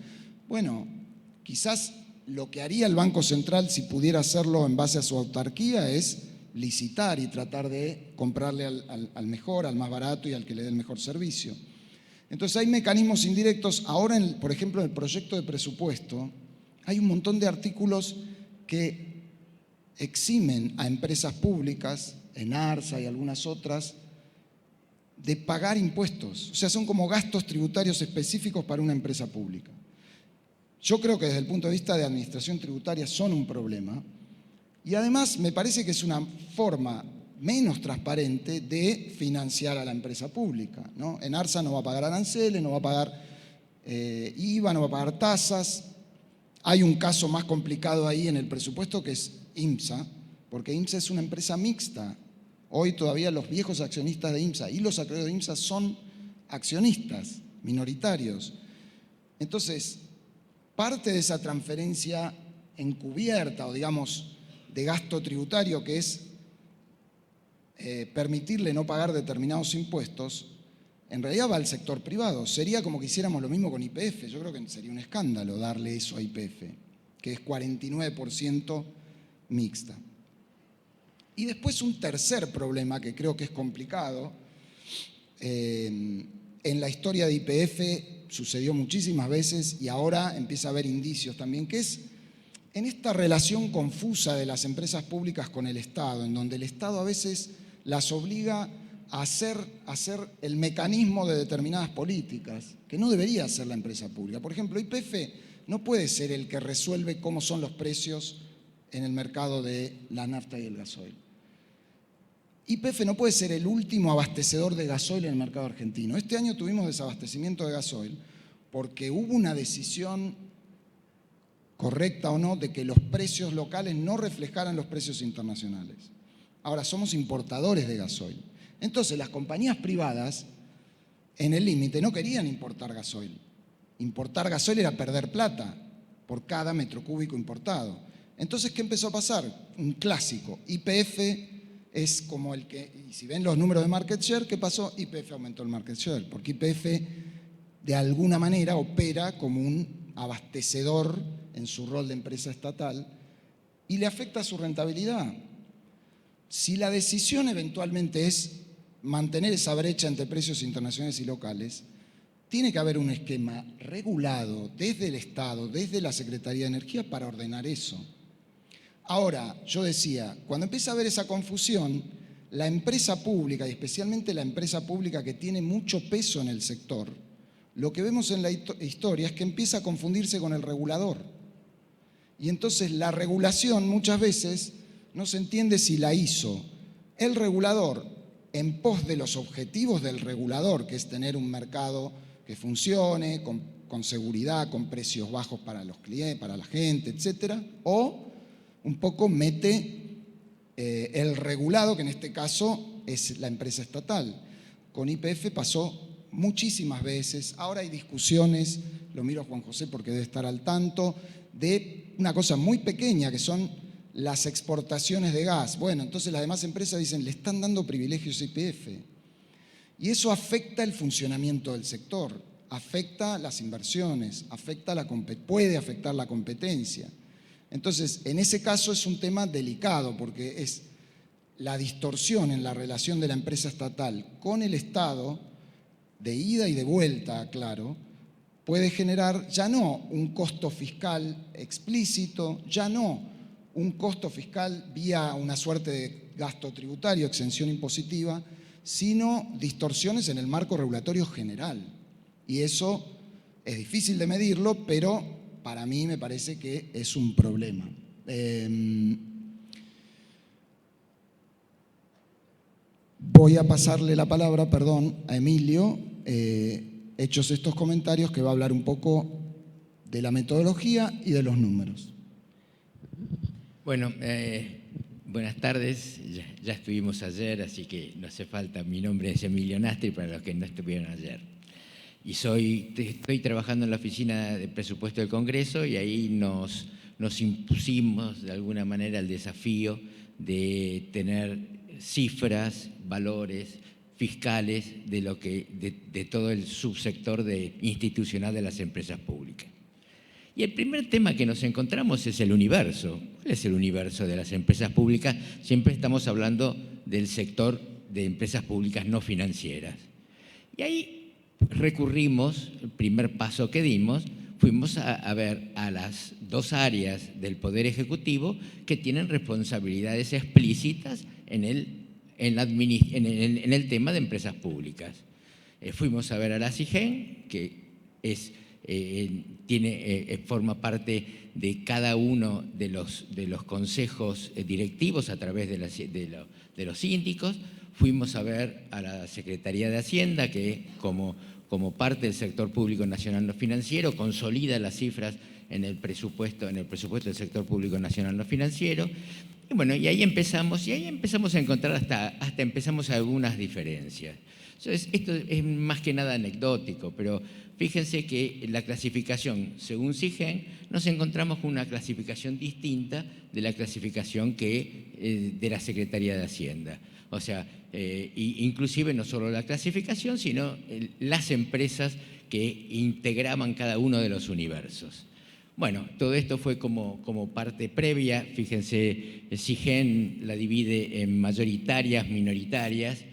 S4: Bueno, quizás lo que haría el Banco Central si pudiera hacerlo en base a su autarquía es licitar y tratar de comprarle al mejor, al más barato y al que le dé el mejor servicio. Entonces hay mecanismos indirectos. Ahora, por ejemplo, en el proyecto de presupuesto hay un montón de artículos que eximen a empresas públicas, Enarsa y algunas otras, de pagar impuestos. O sea, son como gastos tributarios específicos para una empresa pública. Yo creo que desde el punto de vista de administración tributaria son un problema y además me parece que es una forma menos transparente de financiar a la empresa pública, ¿no? Enarsa no va a pagar aranceles, no va a pagar IVA, no va a pagar tasas. Hay un caso más complicado ahí en el presupuesto que es IMSA, porque IMSA es una empresa mixta. Hoy todavía los viejos accionistas de IMSA y los acreedores de IMSA son accionistas minoritarios. Entonces, parte de esa transferencia encubierta o digamos de gasto tributario que es permitirle no pagar determinados impuestos, en realidad va al sector privado. Sería como que hiciéramos lo mismo con YPF. Yo creo que sería un escándalo darle eso a YPF, que es 49% mixta. Y después un tercer problema que creo que es complicado. En la historia de YPF sucedió muchísimas veces y ahora empieza a haber indicios también, que es en esta relación confusa de las empresas públicas con el Estado, en donde el Estado a veces las obliga a hacer el mecanismo de determinadas políticas, que no debería hacer la empresa pública. Por ejemplo, YPF no puede ser el que resuelve cómo son los precios en el mercado de la nafta y el gasoil. YPF no puede ser el último abastecedor de gasoil en el mercado argentino. Este año tuvimos desabastecimiento de gasoil porque hubo una decisión correcta o no de que los precios locales no reflejaran los precios internacionales. Ahora somos importadores de gasoil. Entonces las compañías privadas en el límite no querían importar gasoil. Importar gasoil era perder plata por cada metro cúbico importado. Entonces, ¿qué empezó a pasar? Un clásico. YPF es como el que, y si ven los números de market share, ¿qué pasó? YPF aumentó el market share, porque YPF de alguna manera opera como un abastecedor en su rol de empresa estatal y le afecta su rentabilidad. Si la decisión eventualmente es mantener esa brecha entre precios internacionales y locales, tiene que haber un esquema regulado desde el Estado, desde la Secretaría de Energía para ordenar eso. Ahora, yo decía, cuando empieza a haber esa confusión, la empresa pública, y especialmente la empresa pública que tiene mucho peso en el sector, lo que vemos en la historia es que empieza a confundirse con el regulador. Y entonces la regulación muchas veces no se entiende si la hizo el regulador en pos de los objetivos del regulador, que es tener un mercado que funcione, con seguridad, con precios bajos para los clientes, para la gente, etcétera, o un poco mete el regulado, que en este caso es la empresa estatal. Con YPF pasó muchísimas veces, ahora hay discusiones, lo miro a Juan José porque debe estar al tanto, de una cosa muy pequeña que son las exportaciones de gas. Bueno, entonces las demás empresas dicen, le están dando privilegios a YPF. Y eso afecta el funcionamiento del sector, afecta las inversiones, puede afectar la competencia. Entonces, en ese caso es un tema delicado porque es la distorsión en la relación de la empresa estatal con el Estado, de ida y de vuelta, claro, puede generar ya no un costo fiscal explícito, ya no un costo fiscal vía una suerte de gasto tributario, exención impositiva, sino distorsiones en el marco regulatorio general. Y eso es difícil de medirlo, pero para mí me parece que es un problema. Voy a pasarle la palabra, a Emilio, hechos estos comentarios, que va a hablar un poco de la metodología y de los números.
S5: Bueno, buenas tardes. Ya estuvimos ayer, así que no hace falta. Mi nombre es Emilio Nastri, para los que no estuvieron ayer. Y estoy trabajando en la Oficina de Presupuesto del Congreso y ahí nos impusimos de alguna manera el desafío de tener cifras, valores fiscales de todo el subsector institucional de las empresas públicas. Y el primer tema que nos encontramos es el universo. ¿Cuál es el universo de las empresas públicas? Siempre estamos hablando del sector de empresas públicas no financieras. Y ahí recurrimos, el primer paso que dimos, fuimos a ver a las dos áreas del Poder Ejecutivo que tienen responsabilidades explícitas en el tema de empresas públicas. Fuimos a ver a la CIGEN, que forma parte de cada uno de los consejos directivos a través de los síndicos. Fuimos a ver a la Secretaría de Hacienda, que como parte del sector público nacional no financiero consolida las cifras en el presupuesto del sector público nacional no financiero. Y bueno, y ahí empezamos a encontrar hasta empezamos algunas diferencias. Entonces, esto es más que nada anecdótico, pero fíjense que la clasificación, según CIGEN, nos encontramos con una clasificación distinta de la clasificación de la Secretaría de Hacienda. O sea, inclusive no solo la clasificación, sino las empresas que integraban cada uno de los universos. Bueno, todo esto fue como parte previa. Fíjense, CIGEN la divide en mayoritarias, minoritarias,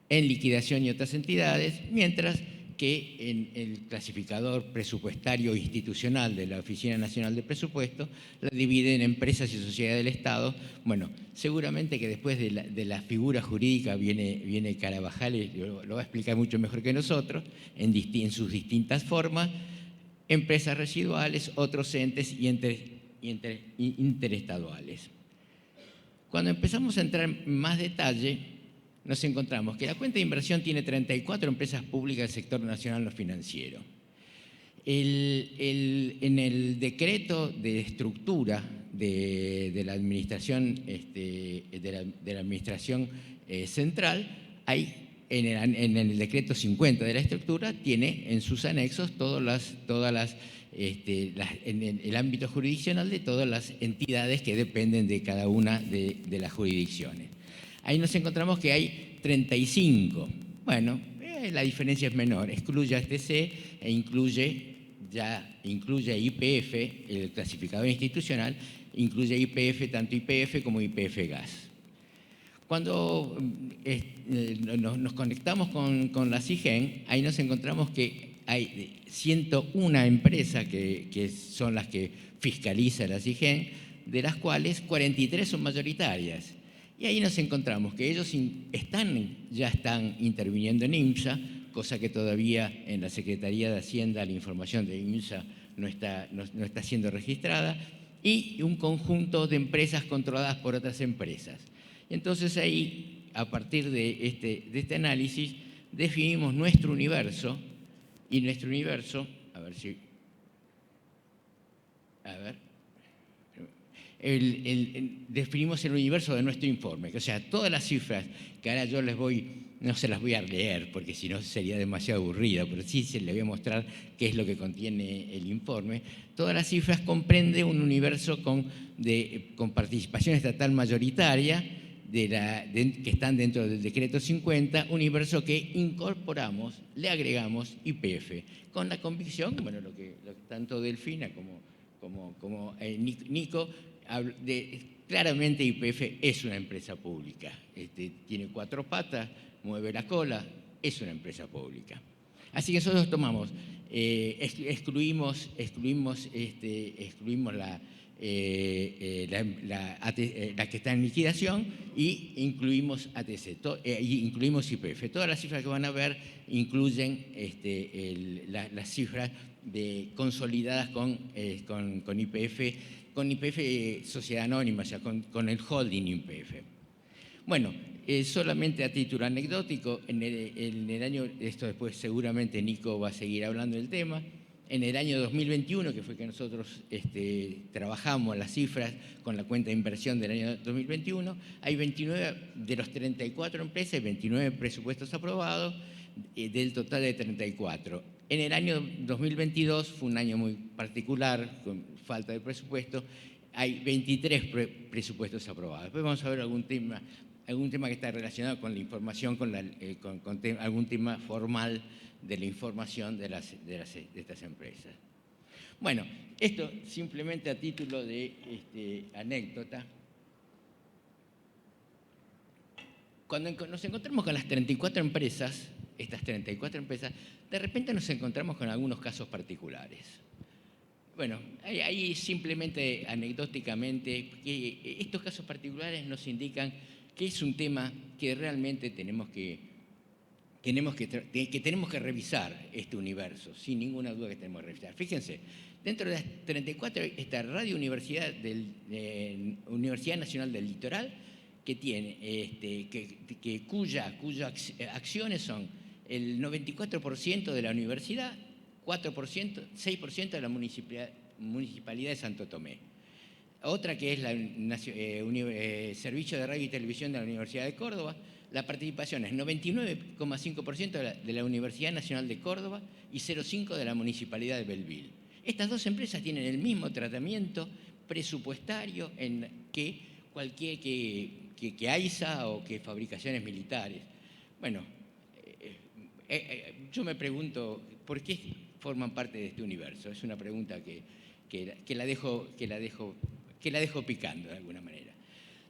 S5: en liquidación y otras entidades, mientras que en el clasificador presupuestario institucional de la Oficina Nacional de Presupuesto la divide en empresas y sociedades del Estado. Bueno, seguramente que después de la figura jurídica viene Carabajal y lo va a explicar mucho mejor que nosotros, en sus distintas formas: empresas residuales, otros entes y interestaduales. Cuando empezamos a entrar en más detalle, nos encontramos que la cuenta de inversión tiene 34 empresas públicas del sector nacional no financiero. En el decreto de estructura de la administración, de la administración central, hay en el decreto 50 de la estructura, tiene en sus anexos en el ámbito jurisdiccional de todas las entidades que dependen de cada una de las jurisdicciones. Ahí nos encontramos que hay 35. Bueno, la diferencia es menor. Excluye a STC e incluye a YPF, el clasificador institucional, incluye a YPF, tanto YPF como YPF Gas. Cuando nos conectamos con la CIGEN, ahí nos encontramos que hay 101 empresas que son las que fiscaliza la CIGEN, de las cuales 43 son mayoritarias. Y ahí nos encontramos que ellos ya están interviniendo en IMSA, cosa que todavía en la Secretaría de Hacienda la información de IMSA no está siendo registrada, y un conjunto de empresas controladas por otras empresas. Entonces ahí, a partir de este análisis, definimos nuestro universo, y nuestro universo, definimos el universo de nuestro informe. O sea, todas las cifras que ahora yo no se las voy a leer porque si no sería demasiado aburrida, pero sí se les voy a mostrar qué es lo que contiene el informe. Todas las cifras comprende un universo con participación estatal mayoritaria que están dentro del decreto 50, universo que incorporamos, le agregamos YPF, con la convicción, bueno, lo que tanto Delfina como Nico, claramente YPF es una empresa pública, tiene 4 patas, mueve la cola, es una empresa pública. Así que nosotros tomamos, excluimos la que está en liquidación y incluimos ATC, incluimos YPF. Todas las cifras que van a ver incluyen las cifras consolidadas con YPF Sociedad Anónima, o sea, con el holding YPF. Bueno, solamente a título anecdótico, en el año, esto después seguramente Nico va a seguir hablando del tema, en el año 2021, que fue que nosotros trabajamos las cifras con la cuenta de inversión del año 2021, hay 29 de los 34 empresas y 29 presupuestos aprobados del total de 34. En el año 2022 fue un año muy particular, con falta de presupuesto, hay 23 presupuestos aprobados. Después vamos a ver algún tema que está relacionado con la información, con algún tema formal de la información de estas empresas. Bueno, esto simplemente a título de anécdota. Cuando nos encontramos con las 34 empresas, estas 34 empresas, de repente nos encontramos con algunos casos particulares. Bueno, ahí simplemente anecdóticamente, estos casos particulares nos indican que es un tema que realmente tenemos que revisar este universo, sin ninguna duda que tenemos que revisar. Fíjense, dentro de las 34 está Radio Universidad Nacional del Litoral, que tiene, cuyas acciones son el 94% de la universidad, 6% de la Municipalidad de Santo Tomé. Otra que es el Servicio de Radio y Televisión de la Universidad de Córdoba, la participación es 99,5% de la Universidad Nacional de Córdoba y 0,5% de la Municipalidad de Belleville. Estas dos empresas tienen el mismo tratamiento presupuestario que cualquier que AISA o que Fabricaciones Militares. Bueno, yo me pregunto, ¿por qué forman parte de este universo? Es una pregunta que la dejo picando de alguna manera.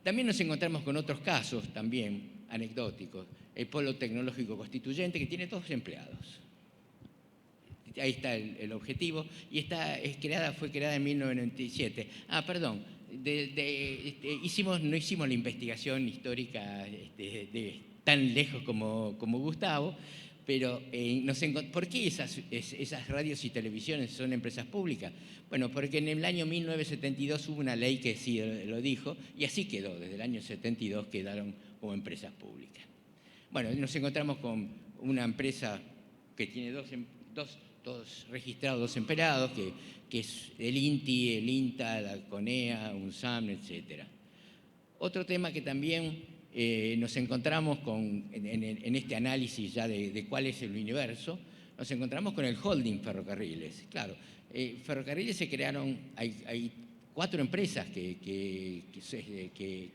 S5: También nos encontramos con otros casos también anecdóticos. El Polo Tecnológico Constituyente, que tiene 2 empleados. Ahí está el objetivo. Y fue creada en 1997. Perdón. No hicimos la investigación histórica tan lejos como Gustavo, pero ¿por qué esas radios y televisiones son empresas públicas? Bueno, porque en el año 1972 hubo una ley que sí lo dijo, y así quedó. Desde el año 72 quedaron como empresas públicas. Bueno, nos encontramos con una empresa que tiene registrados 2 empleados, que es el INTI, el INTA, la CONEA, UNSAM, etc. Otro tema que también nos encontramos en este análisis ya de cuál es el universo, nos encontramos con el holding Ferrocarriles. Claro, Ferrocarriles se crearon, hay 4 empresas que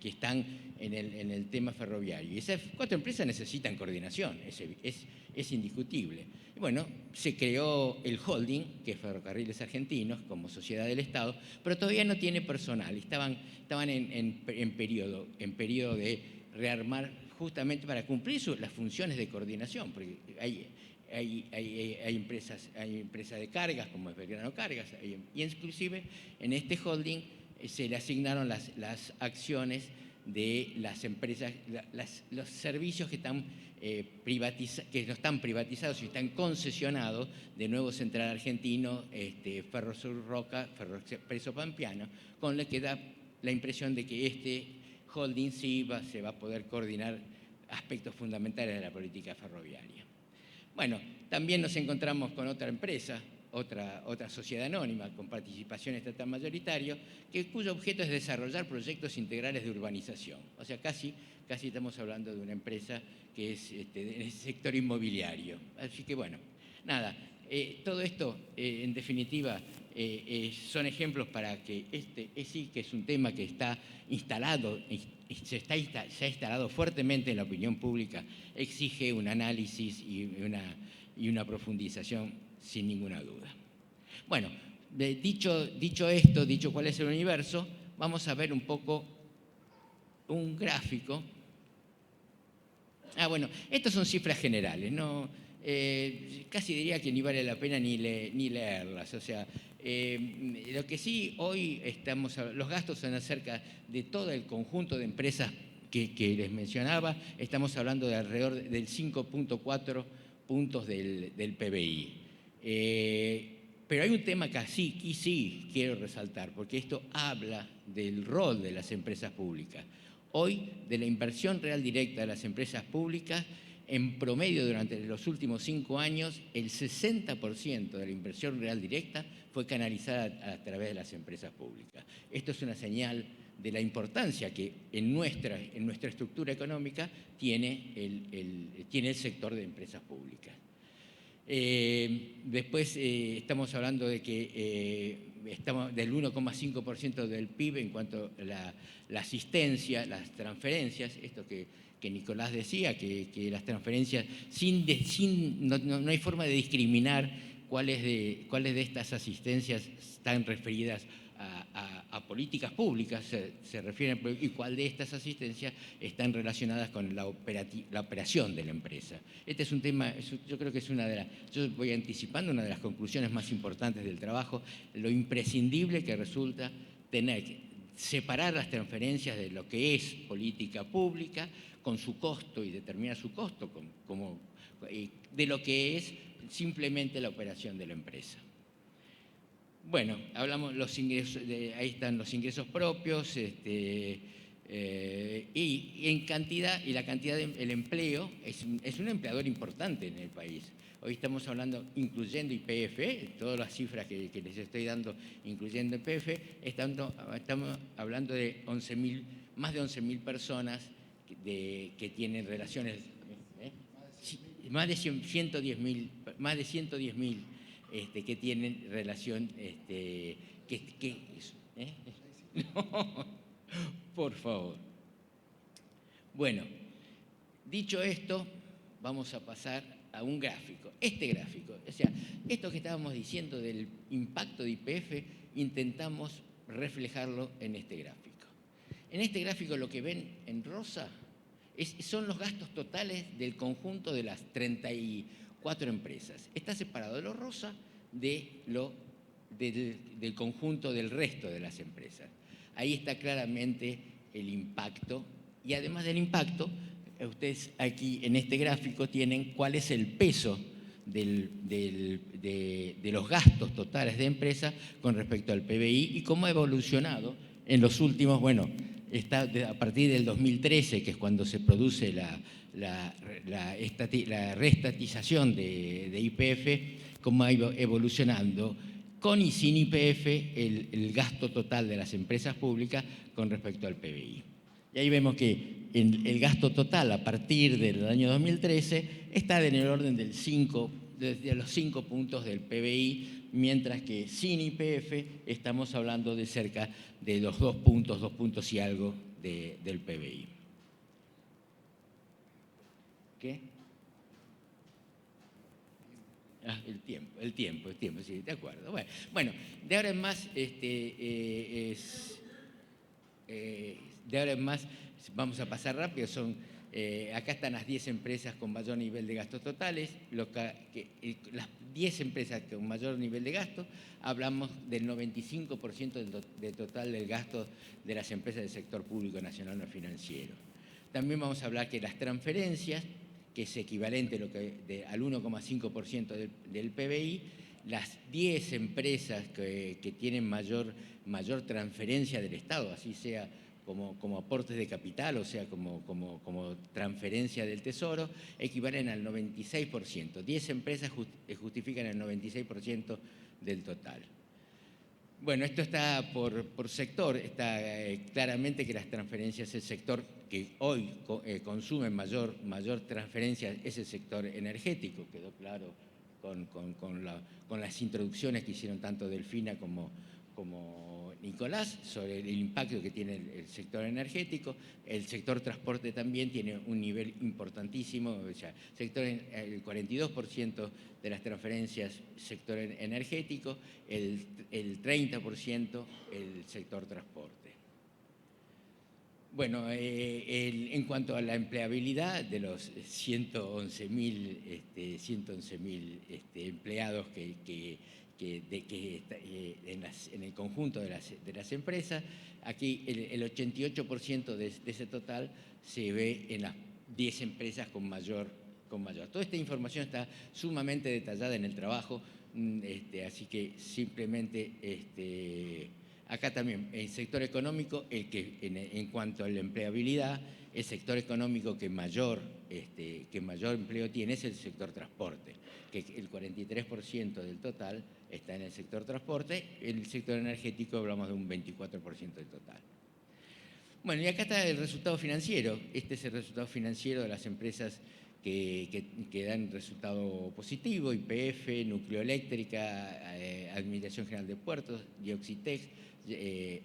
S5: están en el tema ferroviario. Y esas 4 empresas necesitan coordinación, es indiscutible. Y bueno, se creó el holding, que es Ferrocarriles Argentinos, como sociedad del Estado, pero todavía no tiene personal. Estaban en periodo de rearmar justamente para cumplir las funciones de coordinación, porque hay empresas de cargas, como es Belgrano Cargas, y inclusive en este holding se le asignaron las acciones de las empresas, los servicios que no están privatizados y están concesionados de Nuevo Central Argentino, Ferrosur Roca, Ferroexpreso Pampeano, con lo que da la impresión de que este holding sí se va a poder coordinar aspectos fundamentales de la política ferroviaria. Bueno, también nos encontramos con otra empresa otra sociedad anónima con participación estatal mayoritaria, cuyo objeto es desarrollar proyectos integrales de urbanización. O sea, casi estamos hablando de una empresa que es del sector inmobiliario. Así que bueno, nada, todo esto en definitiva son ejemplos para que sí que es un tema que está instalado, se ha instalado fuertemente en la opinión pública, exige un análisis y una profundización sin ninguna duda. Bueno, dicho esto, dicho cuál es el universo, vamos a ver un poco un gráfico. Bueno, estas son cifras generales, ¿no? Casi diría que ni vale la pena ni leerlas. O sea, lo que sí hoy los gastos son acerca de todo el conjunto de empresas que les mencionaba. Estamos hablando de alrededor del 5.4 puntos del PBI. Pero hay un tema que sí quiero resaltar, porque esto habla del rol de las empresas públicas. Hoy, de la inversión real directa de las empresas públicas, en promedio durante los últimos 5 años, el 60% de la inversión real directa fue canalizada a través de las empresas públicas. Esto es una señal de la importancia que en nuestra estructura económica tiene el sector de empresas públicas. Después estamos hablando de que estamos del 1,5% del PIB en cuanto a la asistencia, las transferencias, esto que Nicolás decía, que las transferencias, no hay forma de discriminar cuáles de estas asistencias están referidas a políticas públicas, se refieren, y cuál de estas asistencias están relacionadas con la operación de la empresa. Este es un tema, yo creo que es yo voy anticipando una de las conclusiones más importantes del trabajo, lo imprescindible que resulta separar las transferencias de lo que es política pública, con su costo y determinar su costo, de lo que es simplemente la operación de la empresa. Bueno, hablamos los ingresos, ahí están los ingresos propios, y en cantidad, y la cantidad del empleo es un empleador importante en el país. Hoy estamos hablando, incluyendo YPF, todas las cifras que les estoy dando, incluyendo YPF, estamos hablando de más de 11.000 personas que tienen relaciones, más de 110.000 que tienen relación, no, por favor. Bueno, dicho esto, vamos a pasar a un gráfico. Este gráfico, o sea, esto que estábamos diciendo del impacto de YPF, intentamos reflejarlo en este gráfico. En este gráfico lo que ven en rosa son los gastos totales del conjunto de las 34 empresas. Está separado lo rosa del conjunto del resto de las empresas. Ahí está claramente el impacto, y además del impacto, ustedes aquí en este gráfico tienen cuál es el peso de los gastos totales de empresas con respecto al PBI y cómo ha evolucionado en los últimos, bueno, está a partir del 2013, que es cuando se produce la reestatización de YPF, cómo ha ido evolucionando con y sin YPF el gasto total de las empresas públicas con respecto al PBI. Y ahí vemos que el gasto total a partir del año 2013 está en el orden de los 5 puntos del PBI, mientras que sin YPF estamos hablando de cerca de los 2 puntos y algo del PBI. ¿Qué? El tiempo, sí, de acuerdo. Bueno, de ahora en más, vamos a pasar rápido, acá están las 10 empresas con mayor nivel de gastos totales, las 10 empresas con mayor nivel de gasto, hablamos del 95% del total del gasto de las empresas del sector público nacional no financiero. También vamos a hablar que las transferencias, que es equivalente al 1,5% del PBI, las 10 empresas que tienen mayor transferencia del Estado, así sea como aportes de capital, o sea, como transferencia del Tesoro, equivalen al 96%. 10 empresas justifican el 96% del total. Bueno, esto está por sector. Está claramente que las transferencias, el sector que hoy consume mayor transferencia es el sector energético. Quedó claro con las introducciones que hicieron tanto Delfina como Nicolás sobre el impacto que tiene el sector energético. El sector transporte también tiene un nivel importantísimo, o sea, el 42% de las transferencias sector energético, el 30% el sector transporte. Bueno, en cuanto a la empleabilidad de los 111.000 empleados que en el conjunto de las empresas, aquí el 88% de ese total se ve en las 10 empresas con mayor. Toda esta información está sumamente detallada en el trabajo, así que simplemente acá también el sector económico, en cuanto a la empleabilidad, el sector económico que mayor empleo tiene es el sector transporte, que el 43% del total está en el sector transporte. En el sector energético hablamos de un 24% del total. Bueno, y acá está el resultado financiero. Este es el resultado financiero de las empresas que dan resultado positivo: YPF, Nucleoeléctrica, Administración General de Puertos, Dioxitex,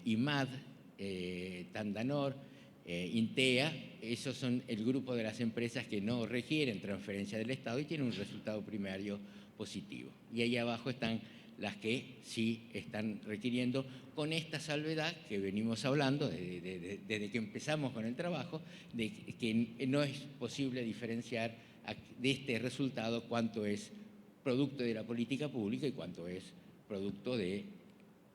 S5: IMAD, Tandanor, Intea. Esos son el grupo de las empresas que no requieren transferencia del Estado y tienen un resultado primario positivo. Y ahí abajo están las que sí están requiriendo, con esta salvedad que venimos hablando desde que empezamos con el trabajo, de que no es posible diferenciar de este resultado cuánto es producto de la política pública y cuánto es producto de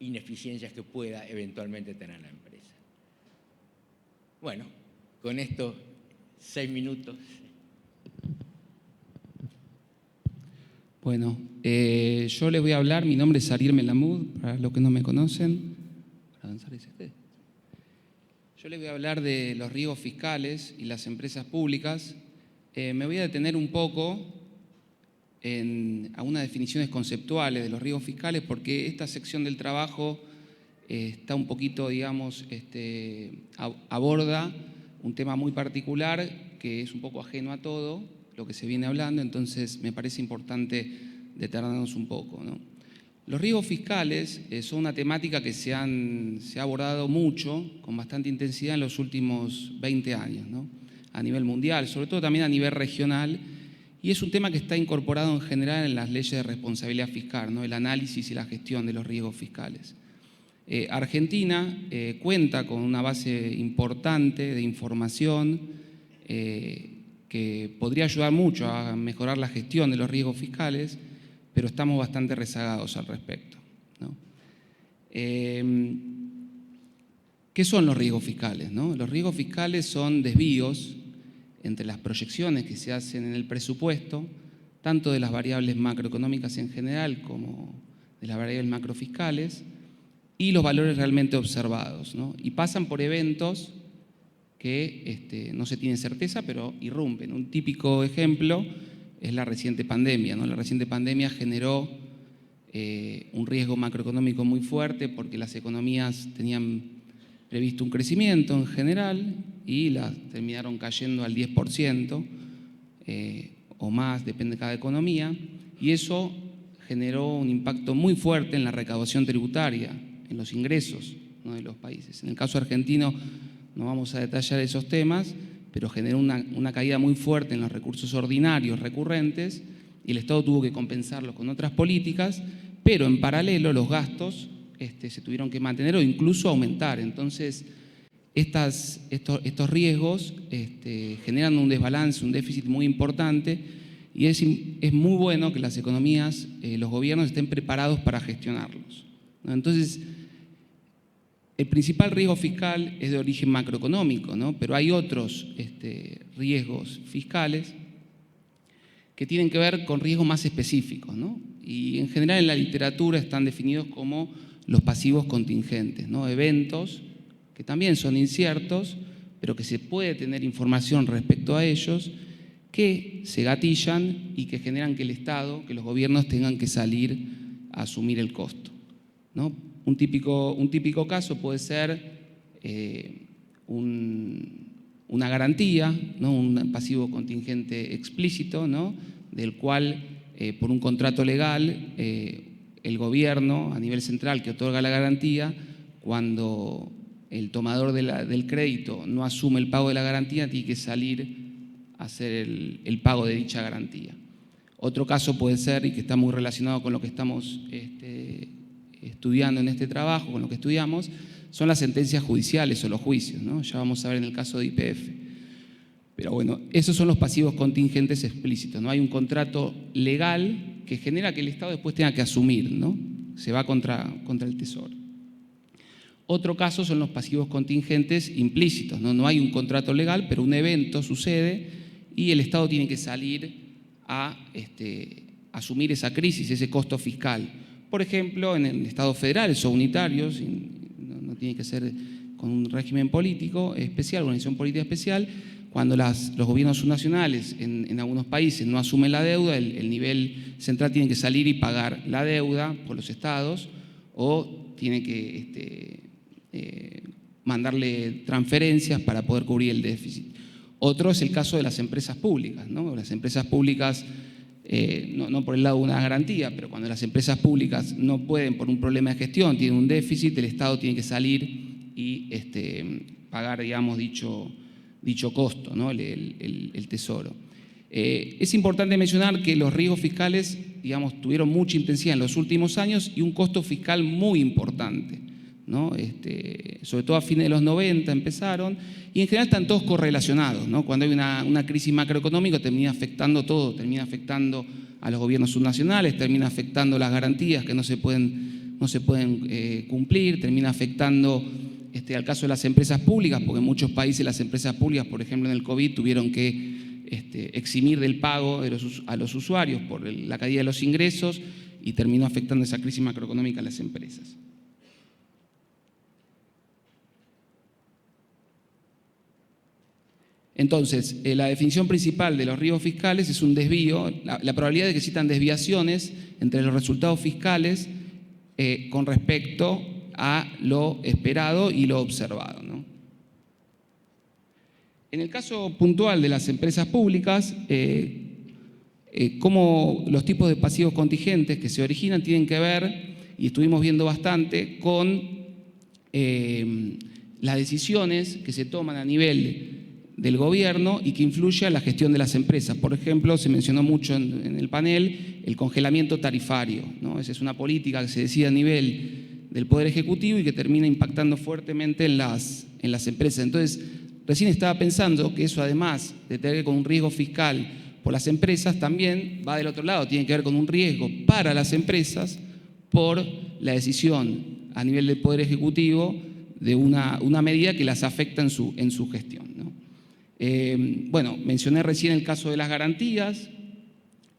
S5: ineficiencias que pueda eventualmente tener la empresa. Bueno, con esto 6 minutos.
S6: Bueno, yo les voy a hablar, mi nombre es Ariel Melamud, para los que no me conocen. Yo les voy a hablar de los riesgos fiscales y las empresas públicas. Me voy a detener un poco en algunas definiciones conceptuales de los riesgos fiscales, porque esta sección del trabajo está un poquito, digamos, aborda un tema muy particular que es un poco ajeno a todo lo que se viene hablando, entonces me parece importante detenernos un poco, ¿no? Los riesgos fiscales son una temática que se ha abordado mucho, con bastante intensidad en los últimos 20 años, ¿no? A nivel mundial, sobre todo también a nivel regional, y es un tema que está incorporado en general en las leyes de responsabilidad fiscal, ¿no? El análisis y la gestión de los riesgos fiscales. Argentina cuenta con una base importante de información que podría ayudar mucho a mejorar la gestión de los riesgos fiscales, pero estamos bastante rezagados al respecto, ¿no? ¿Qué son los riesgos fiscales, no? Los riesgos fiscales son desvíos entre las proyecciones que se hacen en el presupuesto, tanto de las variables macroeconómicas en general como de las variables macrofiscales, y los valores realmente observados, ¿no? Y pasan por eventos que no se tiene certeza, pero irrumpen. Un típico ejemplo es la reciente pandemia, ¿no? La reciente pandemia generó un riesgo macroeconómico muy fuerte porque las economías tenían previsto un crecimiento en general y las terminaron cayendo al 10% o más, depende de cada economía, y eso generó un impacto muy fuerte en la recaudación tributaria, en los ingresos, ¿no?, de los países. En el caso argentino no vamos a detallar esos temas, pero generó una caída muy fuerte en los recursos ordinarios recurrentes y el Estado tuvo que compensarlos con otras políticas, pero en paralelo los gastos se tuvieron que mantener o incluso aumentar. Entonces, estos riesgos generan un desbalance, un déficit muy importante, y es muy bueno que las economías, los gobiernos estén preparados para gestionarlos, ¿no? Entonces, el principal riesgo fiscal es de origen macroeconómico, ¿no? Pero hay otros riesgos fiscales que tienen que ver con riesgos más específicos, ¿no? Y en general en la literatura están definidos como los pasivos contingentes, ¿no? Eventos que que también son inciertos, pero que se puede tener información respecto a ellos, que se gatillan y que generan que el Estado, que los gobiernos tengan que salir a asumir el costo, ¿no? Un típico caso puede ser una garantía, ¿no? Un pasivo contingente explícito, ¿no? Del cual, por un contrato legal, el gobierno a nivel central que otorga la garantía, cuando el tomador del crédito no asume el pago de la garantía, tiene que salir a hacer el pago de dicha garantía. Otro caso puede ser, y que está muy relacionado con lo que estamos estudiando en este trabajo, con lo que estudiamos, son las sentencias judiciales o los juicios, ¿no? Ya vamos a ver en el caso de YPF. Pero bueno, esos son los pasivos contingentes explícitos, ¿no? Hay un contrato legal que genera que el Estado después tenga que asumir, ¿no? Se va contra el Tesoro. Otro caso son los pasivos contingentes implícitos, ¿no? No hay un contrato legal, pero un evento sucede y el Estado tiene que salir a asumir esa crisis, ese costo fiscal. Por ejemplo, en el Estado federal o unitarios, no tiene que ser con un régimen político especial, organización política especial, cuando los gobiernos subnacionales en algunos países no asumen la deuda, el nivel central tiene que salir y pagar la deuda por los estados, o tiene que mandarle transferencias para poder cubrir el déficit. Otro es el caso de las empresas públicas, ¿no? Las empresas públicas, no por el lado de una garantía, pero cuando las empresas públicas no pueden por un problema de gestión, tienen un déficit, el Estado tiene que salir y pagar, digamos, dicho costo, ¿no? el Tesoro. Es importante mencionar que los riesgos fiscales, digamos, tuvieron mucha intensidad en los últimos años y un costo fiscal muy importante, ¿no? Sobre todo a fines de los 90 empezaron, y en general están todos correlacionados, ¿no? Cuando hay una crisis macroeconómica termina afectando todo, termina afectando a los gobiernos subnacionales, termina afectando las garantías que no se pueden cumplir, termina afectando al caso de las empresas públicas, porque en muchos países las empresas públicas, por ejemplo en el COVID, tuvieron que eximir del pago a los usuarios por la caída de los ingresos y terminó afectando esa crisis macroeconómica a las empresas. Entonces, la definición principal de los riesgos fiscales es un desvío, la probabilidad de que existan desviaciones entre los resultados fiscales con respecto a lo esperado y lo observado, ¿no? En el caso puntual de las empresas públicas, cómo los tipos de pasivos contingentes que se originan tienen que ver, y estuvimos viendo bastante, con las decisiones que se toman a nivel del gobierno y que influye a la gestión de las empresas. Por ejemplo, se mencionó mucho en el panel el congelamiento tarifario, ¿no? Esa es una política que se decide a nivel del Poder Ejecutivo y que termina impactando fuertemente en las empresas. Entonces, recién estaba pensando que eso, además de tener que ver con un riesgo fiscal por las empresas, también va del otro lado, tiene que ver con un riesgo para las empresas por la decisión a nivel del Poder Ejecutivo de una medida que las afecta en su gestión, ¿no? Bueno, mencioné recién el caso de las garantías,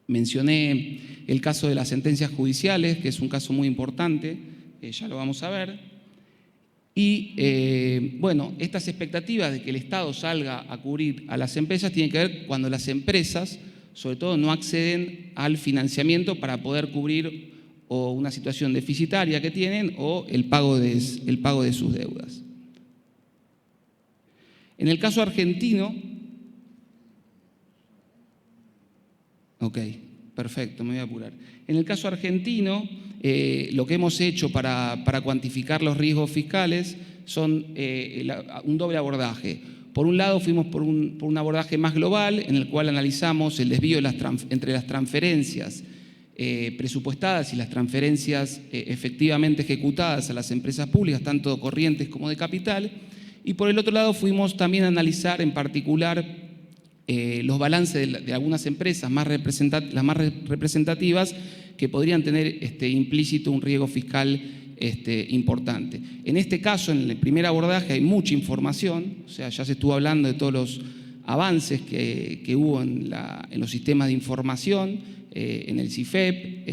S6: mencioné el caso de las sentencias judiciales, que es un caso muy importante, ya lo vamos a ver. Y bueno, estas expectativas de que el Estado salga a cubrir a las empresas tienen que ver cuando las empresas, sobre todo, no acceden al financiamiento para poder cubrir o una situación deficitaria que tienen o el pago de sus deudas. En el caso argentino, ok, perfecto, me voy a apurar. En el caso argentino, lo que hemos hecho para cuantificar los riesgos fiscales son un doble abordaje. Por un lado, fuimos por un abordaje más global, en el cual analizamos el desvío entre las transferencias presupuestadas y las transferencias efectivamente ejecutadas a las empresas públicas, tanto corrientes como de capital. Y por el otro lado fuimos también a analizar en particular los balances de algunas empresas las más representativas que podrían tener implícito un riesgo fiscal importante. En este caso, en el primer abordaje hay mucha información, o sea, ya se estuvo hablando de todos los avances que hubo en los sistemas de información, en el CIFEP,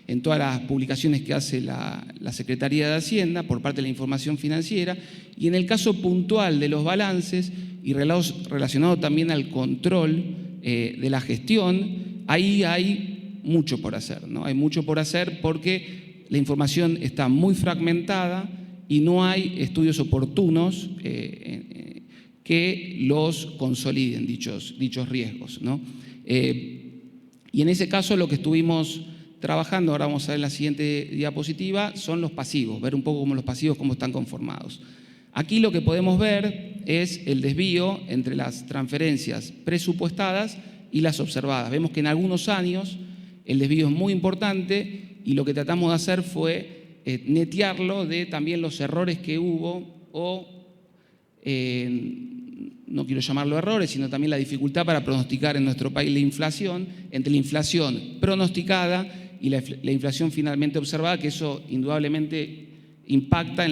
S6: en todas las publicaciones que hace la Secretaría de Hacienda por parte de la información financiera, y en el caso puntual de los balances y relacionado también al control de la gestión, ahí hay mucho por hacer, ¿no? Hay mucho por hacer porque la información está muy fragmentada y no hay estudios oportunos que los consoliden, dichos riesgos, ¿no? Y en ese caso lo que estuvimos trabajando, ahora vamos a ver en la siguiente diapositiva, son los pasivos, ver un poco cómo los pasivos cómo están conformados. Aquí lo que podemos ver es el desvío entre las transferencias presupuestadas y las observadas. Vemos que en algunos años el desvío es muy importante y lo que tratamos de hacer fue netearlo de también los errores que hubo o, no quiero llamarlo errores, sino también la dificultad para pronosticar en nuestro país la inflación, entre la inflación pronosticada y la inflación finalmente observada, que eso indudablemente impacta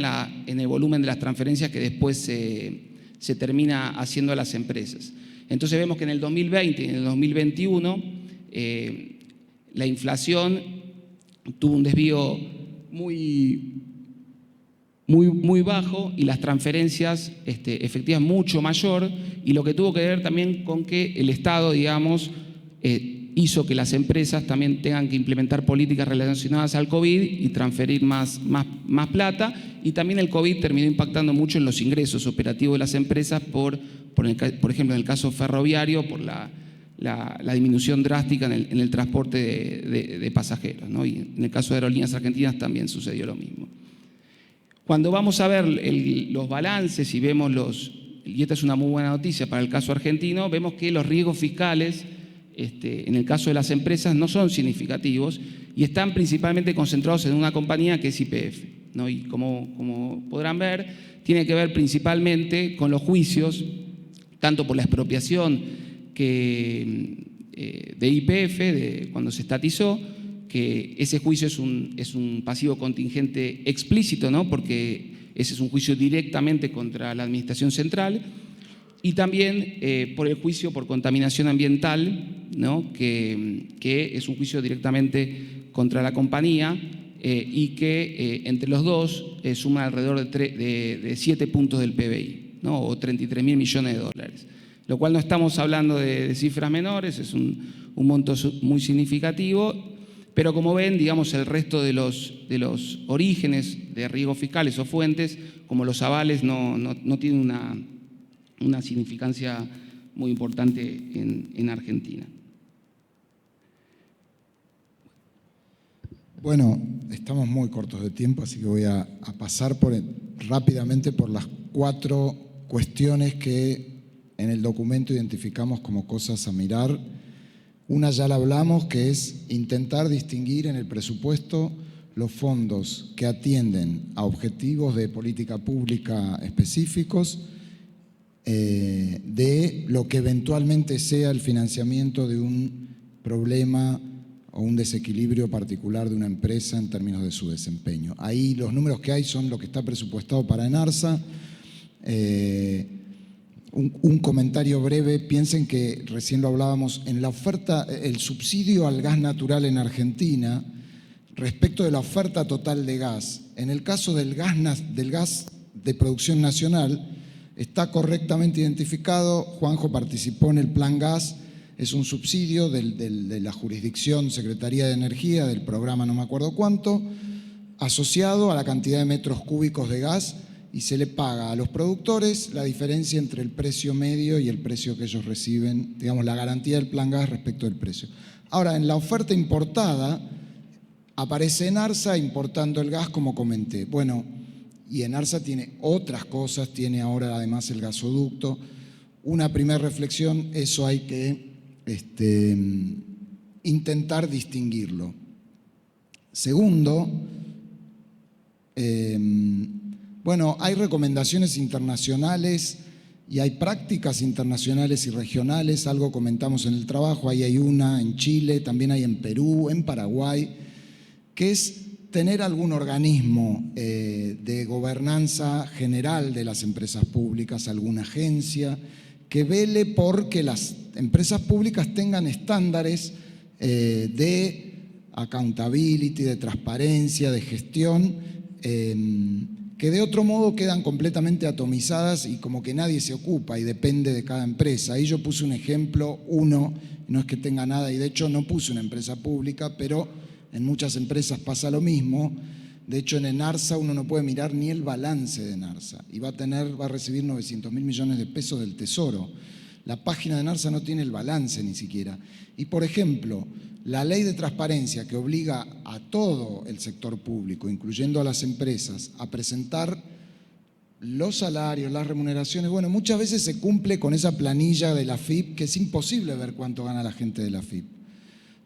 S6: en el volumen de las transferencias que después se termina haciendo a las empresas. Entonces vemos que en el 2020 y en el 2021 la inflación tuvo un desvío muy bajo y las transferencias efectivas mucho mayor, y lo que tuvo que ver también con que el Estado, digamos, hizo que las empresas también tengan que implementar políticas relacionadas al COVID y transferir más plata, y también el COVID terminó impactando mucho en los ingresos operativos de las empresas por ejemplo, en el caso ferroviario, por la disminución drástica en el transporte de pasajeros, ¿no? Y en el caso de Aerolíneas Argentinas también sucedió lo mismo. Cuando vamos a ver los balances y vemos y esta es una muy buena noticia para el caso argentino, vemos que los riesgos fiscales en el caso de las empresas no son significativos y están principalmente concentrados en una compañía que es YPF, ¿no? Y como podrán ver, tiene que ver principalmente con los juicios, tanto por la expropiación de YPF, cuando se estatizó, que ese juicio es un pasivo contingente explícito, ¿no? Porque ese es un juicio directamente contra la Administración Central, y también por el juicio por contaminación ambiental, ¿no? que es un juicio directamente contra la compañía y que entre los dos suma alrededor de 7 puntos del PBI, ¿no? O 33.000 millones de dólares, lo cual no estamos hablando de cifras menores, es un monto muy significativo, pero como ven, digamos, el resto de los orígenes de riesgos fiscales o fuentes, como los avales, no tienen una significancia muy importante en Argentina.
S4: Bueno, estamos muy cortos de tiempo, así que voy a pasar rápidamente por las 4 cuestiones que en el documento identificamos como cosas a mirar. Una ya la hablamos, que es intentar distinguir en el presupuesto los fondos que atienden a objetivos de política pública específicos de lo que eventualmente sea el financiamiento de un problema o un desequilibrio particular de una empresa en términos de su desempeño. Ahí los números que hay son lo que está presupuestado para ENARSA. Un comentario breve, piensen que recién lo hablábamos, en la oferta, el subsidio al gas natural en Argentina, respecto de la oferta total de gas, en el caso del gas de producción nacional, está correctamente identificado. Juanjo participó en el Plan Gas, es un subsidio de la jurisdicción Secretaría de Energía, del programa no me acuerdo cuánto, asociado a la cantidad de metros cúbicos de gas, y se le paga a los productores la diferencia entre el precio medio y el precio que ellos reciben, digamos, la garantía del Plan Gas respecto del precio. Ahora, en la oferta importada, aparece ENARSA importando el gas, como comenté. Bueno, y ENARSA tiene otras cosas, tiene ahora además el gasoducto. Una primera reflexión, eso hay que intentar distinguirlo. Segundo, bueno, hay recomendaciones internacionales y hay prácticas internacionales y regionales, algo comentamos en el trabajo, ahí hay una en Chile, también hay en Perú, en Paraguay, que es tener algún organismo de gobernanza general de las empresas públicas, alguna agencia que vele por que las empresas públicas tengan estándares de accountability, de transparencia, de gestión, que de otro modo quedan completamente atomizadas y como que nadie se ocupa y depende de cada empresa. Ahí yo puse un ejemplo, no es que tenga nada, y de hecho no puse una empresa pública, pero en muchas empresas pasa lo mismo. De hecho, en Enarsa uno no puede mirar ni el balance de Enarsa y va a recibir 900.000 millones de pesos del Tesoro. La página de Enarsa no tiene el balance ni siquiera. Y, por ejemplo, la ley de transparencia que obliga a todo el sector público, incluyendo a las empresas, a presentar los salarios, las remuneraciones, bueno, muchas veces se cumple con esa planilla de la AFIP, que es imposible ver cuánto gana la gente de la AFIP.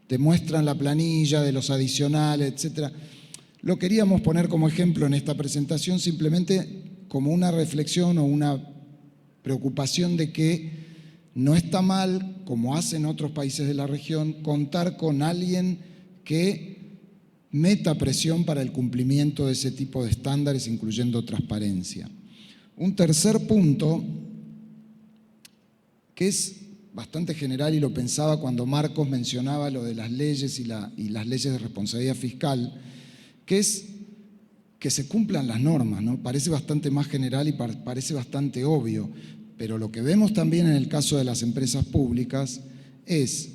S4: Te muestran la planilla de los adicionales, etcétera. Lo queríamos poner como ejemplo en esta presentación simplemente como una reflexión o una preocupación de que no está mal, como hacen otros países de la región, contar con alguien que meta presión para el cumplimiento de ese tipo de estándares, incluyendo transparencia. Un tercer punto, que es bastante general y lo pensaba cuando Marcos mencionaba lo de las leyes y las leyes de responsabilidad fiscal, que es que se cumplan las normas, ¿no? Parece bastante más general y parece bastante obvio, pero lo que vemos también en el caso de las empresas públicas es,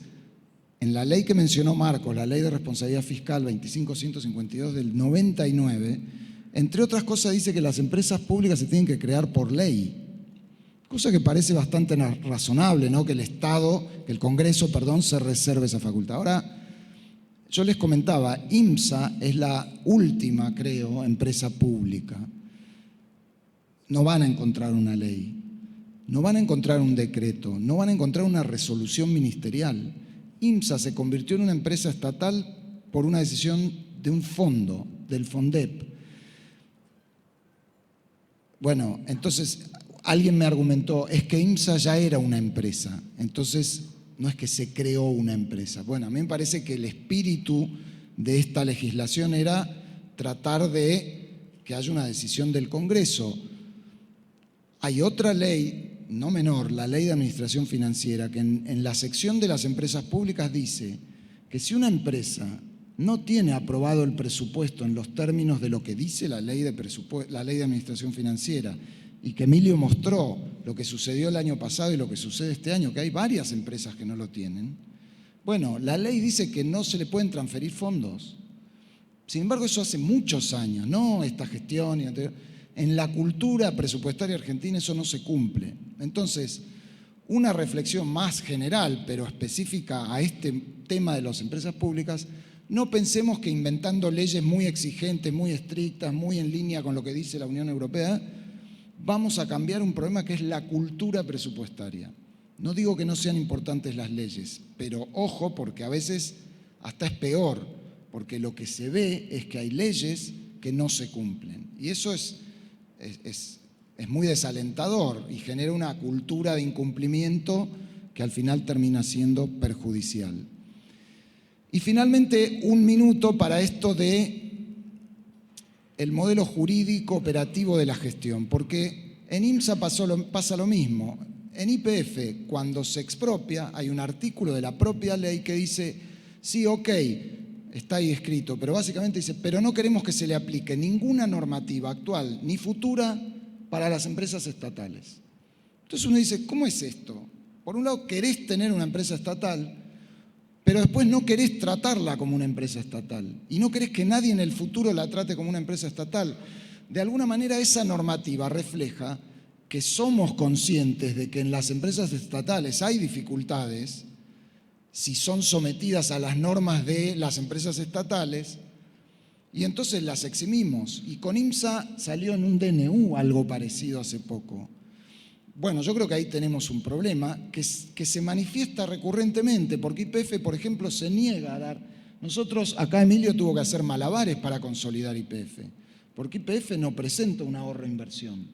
S4: en la ley que mencionó Marcos, la Ley de Responsabilidad Fiscal 25152 del 99, entre otras cosas dice que las empresas públicas se tienen que crear por ley, cosa que parece bastante razonable, ¿no? Que el Congreso, se reserve esa facultad. Ahora, yo les comentaba, IMSA es la última, creo, empresa pública. No van a encontrar una ley, no van a encontrar un decreto, no van a encontrar una resolución ministerial. IMSA se convirtió en una empresa estatal por una decisión de un fondo, del FONDEP. Bueno, entonces alguien me argumentó, es que IMSA ya era una empresa, entonces no es que se creó una empresa. Bueno, a mí me parece que el espíritu de esta legislación era tratar de que haya una decisión del Congreso. Hay otra ley, no menor, la Ley de Administración Financiera, que en la sección de las empresas públicas dice que si una empresa no tiene aprobado el presupuesto en los términos de lo que dice la Ley de Administración Financiera, y que Emilio mostró lo que sucedió el año pasado y lo que sucede este año, que hay varias empresas que no lo tienen. Bueno, la ley dice que no se le pueden transferir fondos. Sin embargo, eso hace muchos años, no esta gestión y anterior. En la cultura presupuestaria argentina eso no se cumple. Entonces, una reflexión más general, pero específica a este tema de las empresas públicas, no pensemos que inventando leyes muy exigentes, muy estrictas, muy en línea con lo que dice la Unión Europea, vamos a cambiar un problema que es la cultura presupuestaria. No digo que no sean importantes las leyes, pero ojo, porque a veces hasta es peor, porque lo que se ve es que hay leyes que no se cumplen. Y eso es muy desalentador y genera una cultura de incumplimiento que al final termina siendo perjudicial. Y finalmente, un minuto para esto de el modelo jurídico operativo de la gestión, porque en IMSA pasa lo mismo. En YPF, cuando se expropia, hay un artículo de la propia ley que dice, sí, ok, está ahí escrito, pero básicamente dice, pero no queremos que se le aplique ninguna normativa actual ni futura para las empresas estatales. Entonces uno dice, ¿cómo es esto? Por un lado, querés tener una empresa estatal, pero después no querés tratarla como una empresa estatal y no querés que nadie en el futuro la trate como una empresa estatal. De alguna manera esa normativa refleja que somos conscientes de que en las empresas estatales hay dificultades si son sometidas a las normas de las empresas estatales y entonces las eximimos. Y con IMSA salió en un DNU algo parecido hace poco. Bueno, yo creo que ahí tenemos un problema que se manifiesta recurrentemente, porque YPF, por ejemplo, se niega a dar. Nosotros, acá Emilio tuvo que hacer malabares para consolidar YPF, porque YPF no presenta un ahorro e inversión.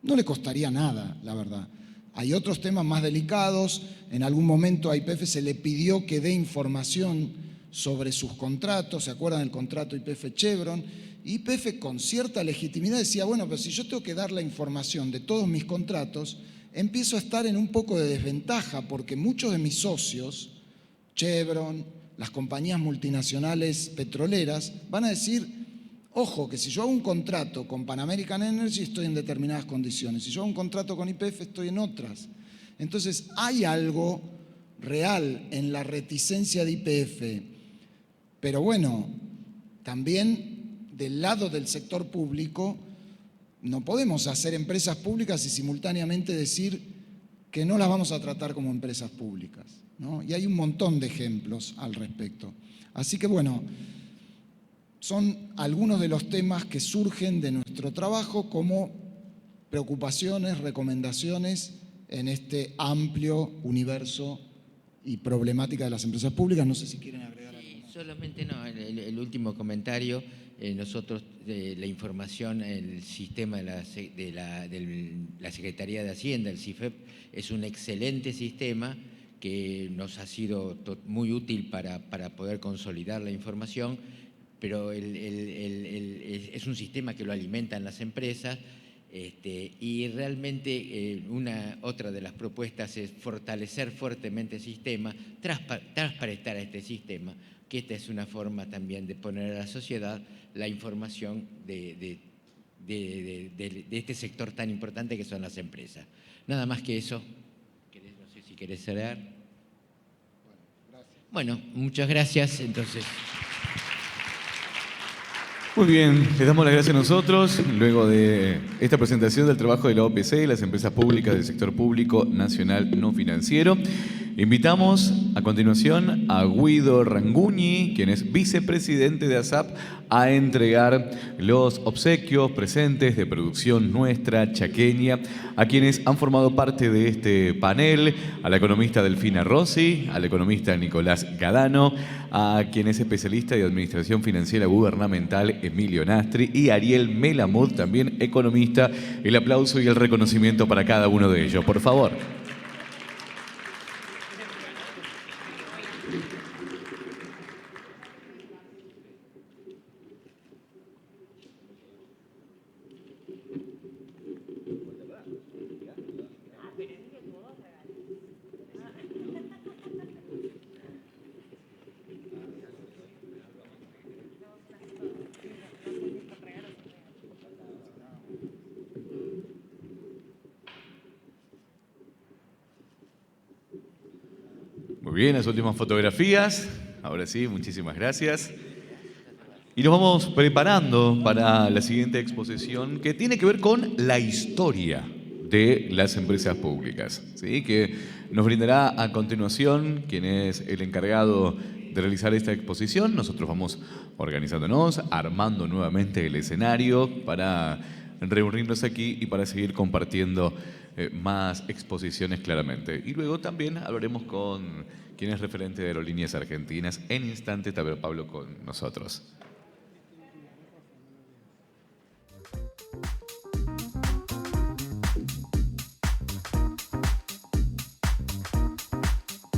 S4: No le costaría nada, la verdad. Hay otros temas más delicados. En algún momento a YPF se le pidió que dé información sobre sus contratos. ¿Se acuerdan del contrato YPF-Chevron? Y YPF con cierta legitimidad decía, bueno, pero si yo tengo que dar la información de todos mis contratos, empiezo a estar en un poco de desventaja porque muchos de mis socios, Chevron, las compañías multinacionales petroleras van a decir, ojo, que si yo hago un contrato con Pan American Energy estoy en determinadas condiciones, si yo hago un contrato con YPF estoy en otras. Entonces hay algo real en la reticencia de YPF, pero bueno, también del lado del sector público no podemos hacer empresas públicas y simultáneamente decir que no las vamos a tratar como empresas públicas, ¿no? Y hay un montón de ejemplos al respecto. Así que bueno, son algunos de los temas que surgen de nuestro trabajo como preocupaciones, recomendaciones en este amplio universo y problemática de las empresas públicas. No sé si quieren agregar algo más.
S5: Solamente no, el último comentario, nosotros la información, el sistema de la Secretaría de Hacienda, el CIFEP, es un excelente sistema que nos ha sido muy útil para poder consolidar la información, pero es un sistema que lo alimentan las empresas. Y realmente otra de las propuestas es fortalecer fuertemente el sistema, transparentar a este sistema, que esta es una forma también de poner a la sociedad la información de este sector tan importante que son las empresas. Nada más que eso. No sé si querés cerrar. Bueno, muchas gracias. Entonces.
S1: Muy bien, les damos las gracias a nosotros. Luego de esta presentación del trabajo de la OPC y las empresas públicas del sector público nacional no financiero, invitamos a continuación a Guido Ranguñi, quien es vicepresidente de ASAP, a entregar los obsequios presentes de producción nuestra, chaqueña, a quienes han formado parte de este panel, a la economista Delfina Rossi, al economista Nicolás Gadano, a quien es especialista de Administración Financiera Gubernamental Emilio Nastri y Ariel Melamud, también economista. El aplauso y el reconocimiento para cada uno de ellos, por favor. Muy bien, las últimas fotografías. Ahora sí, muchísimas gracias. Y nos vamos preparando para la siguiente exposición que tiene que ver con la historia de las empresas públicas, ¿sí? Que nos brindará a continuación quien es el encargado de realizar esta exposición. Nosotros vamos organizándonos, armando nuevamente el escenario para reunirnos aquí y para seguir compartiendo más exposiciones claramente. Y luego también hablaremos con quien es referente de Aerolíneas Argentinas. En instantes, Pablo con nosotros.